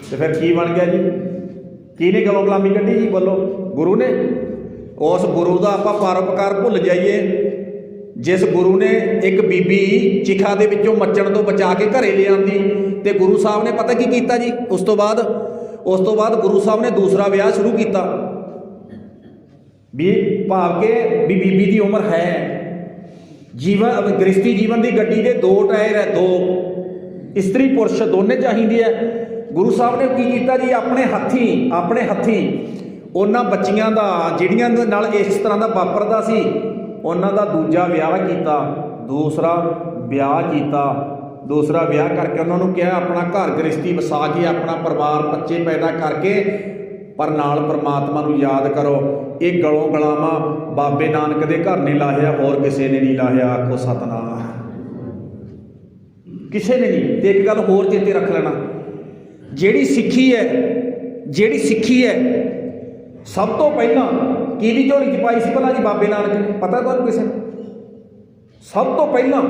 तो फिर की बन गया जी? किहने गलों गुलामी कढ़ी जी? बोलो गुरु ने। उस गुरु का आपां परोपकार भुल जाइए, जिस गुरु ने एक बीबी चिखा दे विचों मचण तो बचा के घरे ले आंदी, ते गुरु साहब ने पता की कीता जी? उस तो बाद गुरु साहब ने दूसरा विआह शुरू किया। ਵੀ ਭਾਵ ਕਿ ਵੀ ਬੀਬੀ ਦੀ ਉਮਰ ਹੈ, ਜੀਵਨ ਗ੍ਰਸਤੀ ਜੀਵਨ ਦੀ ਗੱਡੀ ਦੇ ਦੋ ਟਾਇਰ ਹੈ, ਦੋ ਇਸਤਰੀ ਪੁਰਸ਼ ਦੋਨੇ ਚਾਹੀਦੇ ਹੈ। ਗੁਰੂ ਸਾਹਿਬ ਨੇ ਕੀ ਕੀਤਾ ਜੀ, ਆਪਣੇ ਹੱਥੀਂ ਉਹਨਾਂ ਬੱਚੀਆਂ ਦਾ ਜਿਹੜੀਆਂ ਦੇ ਨਾਲ ਇਸ ਤਰ੍ਹਾਂ ਦਾ ਵਾਪਰਦਾ ਸੀ, ਉਹਨਾਂ ਦਾ ਦੂਜਾ ਵਿਆਹ ਕੀਤਾ, ਦੂਸਰਾ ਵਿਆਹ ਕਰਕੇ ਉਹਨਾਂ ਨੂੰ ਕਿਹਾ ਆਪਣਾ ਘਰ ਗ੍ਰਸਤੀ ਵਸਾ ਕੇ ਆਪਣਾ ਪਰਿਵਾਰ ਬੱਚੇ ਪੈਦਾ ਕਰਕੇ ਪਰ ਨਾਲ ਪਰਮਾਤਮਾ ਨੂੰ ਯਾਦ ਕਰੋ। ਇਹ ਗਲੋਂ ਗਲਾਵਾਂ ਬਾਬੇ ਨਾਨਕ ਦੇ ਘਰ ਨੇ ਲਾਹਿਆ, ਹੋਰ ਕਿਸੇ ਨੇ ਨਹੀਂ ਲਾਹਿਆ। ਆਖੋ ਸਤਨਾਮ। ਕਿਸੇ ਨੇ ਨਹੀਂ। ਤੇ ਇੱਕ ਗੱਲ ਹੋਰ ਚੇਤੇ ਰੱਖ ਲੈਣਾ, ਜਿਹੜੀ ਸਿੱਖੀ ਹੈ ਸਭ ਤੋਂ ਪਹਿਲਾਂ ਕਿਹਦੀ ਝੋਲੀ 'ਚ ਪਾਈ ਸੀ ਭਲਾ ਜੀ? ਬਾਬੇ ਨਾਨਕ ਨੇ। ਪਤਾ ਤੁਹਾਨੂੰ ਕਿਸੇ ਨੂੰ? ਸਭ ਤੋਂ ਪਹਿਲਾਂ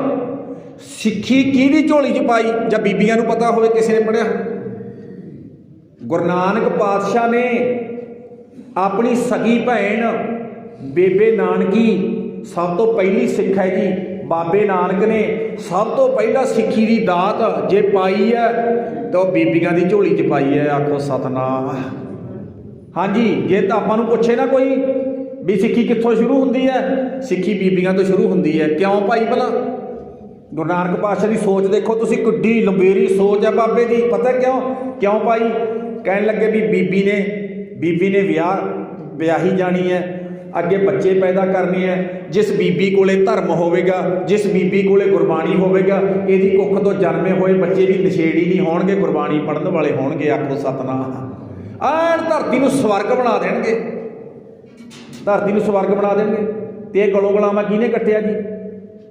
ਸਿੱਖੀ ਕਿਹਦੀ ਝੋਲੀ 'ਚ ਪਾਈ? ਜਾਂ ਬੀਬੀਆਂ ਨੂੰ ਪਤਾ ਹੋਵੇ, ਕਿਸੇ ਨੇ ਪੜ੍ਹਿਆ? ਗੁਰੂ ਨਾਨਕ ਪਾਤਸ਼ਾਹ ਨੇ ਆਪਣੀ ਸਗੀ ਭੈਣ ਬੇਬੇ ਨਾਨਕੀ ਸਭ ਤੋਂ ਪਹਿਲੀ ਸਿੱਖ ਹੈ ਜੀ। ਬਾਬੇ ਨਾਨਕ ਨੇ ਸਭ ਤੋਂ ਪਹਿਲਾਂ ਸਿੱਖੀ ਦੀ ਦਾਤ ਜੇ ਪਾਈ ਹੈ ਤਾਂ ਉਹ ਬੀਬੀਆਂ ਦੀ ਝੋਲੀ 'ਚ ਪਾਈ ਹੈ। ਆਖੋ ਸਤਨਾਮ। ਹਾਂਜੀ, ਜੇ ਤਾਂ ਆਪਾਂ ਨੂੰ ਪੁੱਛੇ ਨਾ ਕੋਈ ਵੀ ਸਿੱਖੀ ਕਿੱਥੋਂ ਸ਼ੁਰੂ ਹੁੰਦੀ ਹੈ, ਸਿੱਖੀ ਬੀਬੀਆਂ ਤੋਂ ਸ਼ੁਰੂ ਹੁੰਦੀ ਹੈ। ਕਿਉਂ ਪਾਈ ਭਲਾ? ਗੁਰੂ ਨਾਨਕ ਪਾਤਸ਼ਾਹ ਦੀ ਸੋਚ ਦੇਖੋ ਤੁਸੀਂ, ਕਿੱਡੀ ਲੰਬੇਰੀ ਸੋਚ ਹੈ ਬਾਬੇ ਦੀ। ਪਤਾ ਕਿਉਂ ਪਾਈ? ਕਹਿਣ ਲੱਗੇ ਵੀ ਬੀਬੀ ਨੇ ਵਿਆਹੀ ਜਾਣੀ ਹੈ, ਅੱਗੇ ਬੱਚੇ ਪੈਦਾ ਕਰਨੇ ਹੈ। ਜਿਸ ਬੀਬੀ ਕੋਲੇ ਧਰਮ ਹੋਵੇਗਾ, ਜਿਸ ਬੀਬੀ ਕੋਲੇ ਗੁਰਬਾਣੀ ਹੋਵੇਗਾ, ਇਹਦੀ ਕੁੱਖ ਤੋਂ ਜਨਮੇ ਹੋਏ ਬੱਚੇ ਵੀ ਨਸ਼ੇੜੀ ਨਹੀਂ ਹੋਣਗੇ, ਗੁਰਬਾਣੀ ਪੜ੍ਹਨ ਵਾਲੇ ਹੋਣਗੇ। ਆਖੋ ਸਤਨਾਮ। ਐਨ ਧਰਤੀ ਨੂੰ ਸਵਰਗ ਬਣਾ ਦੇਣਗੇ, ਤੇ ਇਹ ਗਲੋਂ ਗਲਾਵਾਂ ਕਿਹਨੇ ਕੱਟਿਆ ਜੀ?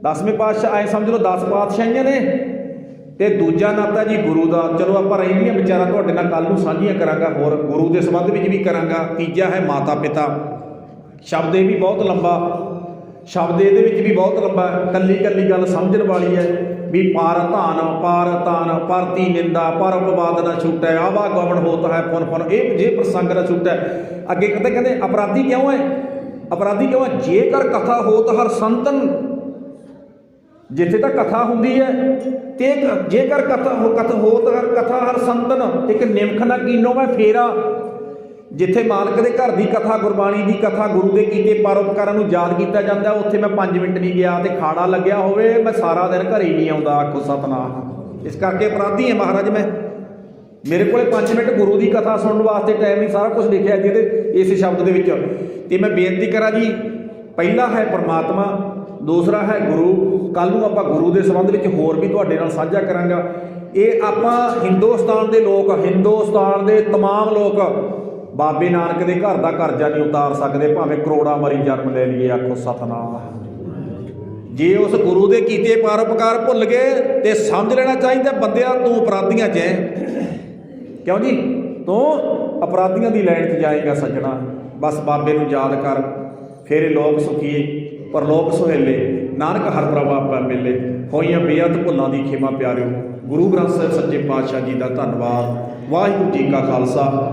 10ਵੇਂ ਪਾਤਸ਼ਾਹ। ਐਂ ਸਮਝ ਲਓ 10 ਪਾਤਸ਼ਾਹੀਆਂ ਨੇ, ਤੇ ਦੂਜਾ ਨਾਤਾ ਜੀ ਗੁਰੂ ਦਾ। ਚਲੋ ਆਪਾਂ ਰਹਿੰਦੀਆਂ ਵਿਚਾਰਾਂ ਤੁਹਾਡੇ ਨਾਲ ਕੱਲ੍ਹ ਨੂੰ ਸਾਂਝੀਆਂ ਕਰਾਂਗਾ, ਹੋਰ ਗੁਰੂ ਦੇ ਸੰਬੰਧ ਵਿੱਚ ਵੀ ਕਰਾਂਗਾ। ਤੀਜਾ ਹੈ ਮਾਤਾ ਪਿਤਾ। ਸ਼ਬਦ ਇਹ ਵੀ ਬਹੁਤ ਲੰਬਾ, ਸ਼ਬਦ ਇਹਦੇ ਵਿੱਚ ਵੀ ਬਹੁਤ ਲੰਬਾ, ਕੱਲੀ ਗੱਲ ਸਮਝਣ ਵਾਲੀ ਹੈ ਵੀ ਪਾਰ ਧਾਨ ਪਰਤੀ ਨਿੰਦਾ ਪਰ ਉਪਵਾਦ ਨਾ ਛੁਟੈ, ਆਵਾਗਮਨ ਹੋਤ ਹੈ ਪੁਨ ਇਹ ਜੇ ਪ੍ਰਸੰਗ ਨਾ ਛੁਟੈ। ਅੱਗੇ ਕਹਿੰਦੇ ਅਪਰਾਧੀ ਕਿਉਂ ਹੈ? ਜੇਕਰ ਕਥਾ ਹੋਤ ਹਰ ਸੰਤਨ, ਜਿੱਥੇ ਤੱਕ ਕਥਾ ਹੁੰਦੀ ਹੈ ਤੇ ਜੇਕਰ ਕਥਾ ਹਰ ਸੰਤਨ, ਇੱਕ ਨਿਮਖ ਨਾ ਕੀਨੋ ਮੈਂ ਫੇਰਾ। ਜਿੱਥੇ ਮਾਲਕ ਦੇ ਘਰ ਦੀ ਕਥਾ, ਗੁਰਬਾਣੀ ਦੀ ਕਥਾ, ਗੁਰੂ ਦੇ ਕੀਤੇ ਪਰਉਪਕਾਰਾਂ ਨੂੰ ਯਾਦ ਕੀਤਾ ਜਾਂਦਾ, ਉੱਥੇ ਮੈਂ 5 ਮਿੰਟ ਨਹੀਂ ਗਿਆ। ਤੇ ਖਾੜਾ ਲੱਗਿਆ ਹੋਵੇ, ਮੈਂ ਸਾਰਾ ਦਿਨ ਘਰੇ ਹੀ ਨਹੀਂ ਆਉਂਦਾ। ਆਖੋ ਸਤਨਾਮ। ਇਸ ਕਰਕੇ ਅਪਰਾਧੀ ਹੈ ਮਹਾਰਾਜ ਮੈਂ। ਮੇਰੇ ਕੋਲੇ 5 ਮਿੰਟ ਗੁਰੂ ਦੀ ਕਥਾ ਸੁਣਨ ਵਾਸਤੇ ਟਾਈਮ ਨਹੀਂ। ਸਾਰਾ ਕੁਝ ਲਿਖਿਆ ਜਿਹਦੇ ਇਸ ਸ਼ਬਦ ਦੇ ਵਿੱਚ। ਤੇ ਮੈਂ ਬੇਨਤੀ ਕਰਾਂ ਜੀ, ਪਹਿਲਾ ਹੈ ਪਰਮਾਤਮਾ, ਦੂਸਰਾ ਹੈ ਗੁਰੂ। ਕੱਲ੍ਹ ਨੂੰ ਆਪਾਂ ਗੁਰੂ ਦੇ ਸੰਬੰਧ ਵਿੱਚ ਹੋਰ ਵੀ ਤੁਹਾਡੇ ਨਾਲ ਸਾਂਝਾ ਕਰਾਂਗਾ। ਇਹ ਆਪਾਂ ਹਿੰਦੁਸਤਾਨ ਦੇ ਤਮਾਮ ਲੋਕ ਬਾਬੇ ਨਾਨਕ ਦੇ ਘਰ ਦਾ ਕਰਜ਼ਾ ਨਹੀਂ ਉਤਾਰ ਸਕਦੇ, ਭਾਵੇਂ ਕਰੋੜਾਂ ਵਾਰੀ ਜਨਮ ਲੈ ਲਈਏ। ਆਖੋ ਸਤਨਾਮ। ਜੇ ਉਸ ਗੁਰੂ ਦੇ ਕੀਤੇ ਪਰਉਪਕਾਰ ਭੁੱਲ ਗਏ ਤੇ ਸਮਝ ਲੈਣਾ ਚਾਹੀਦਾ ਬੰਦਿਆ ਤੂੰ ਅਪਰਾਧੀਆਂ 'ਚ ਹੈ। ਕਿਉਂ ਜੀ? ਤੂੰ ਅਪਰਾਧੀਆਂ ਦੀ ਲਾਈਨ 'ਚ ਜਾਏਗਾ ਸੱਜਣਾ। ਬਸ ਬਾਬੇ ਨੂੰ ਯਾਦ ਕਰ, ਫਿਰ ਇਹ ਲੋਕ ਸੁਖੀ ਪਰਲੋਕ ਸੁਹੇਲੇ, ਨਾਨਕ ਹਰ ਪ੍ਰਭ ਆਪਾ ਮਿਲੇ। ਹੋਈਆਂ ਬੇਅੰਤ ਭੁੱਲਾਂ ਦੀ ਖਿਮਾ ਪਿਆਰਿਓ। ਗੁਰੂ ਗ੍ਰੰਥ ਸਾਹਿਬ ਸੱਚੇ ਪਾਤਸ਼ਾਹ ਜੀ ਦਾ ਧੰਨਵਾਦ। ਵਾਹਿਗੁਰੂ ਜੀ ਕਾ ਖਾਲਸਾ।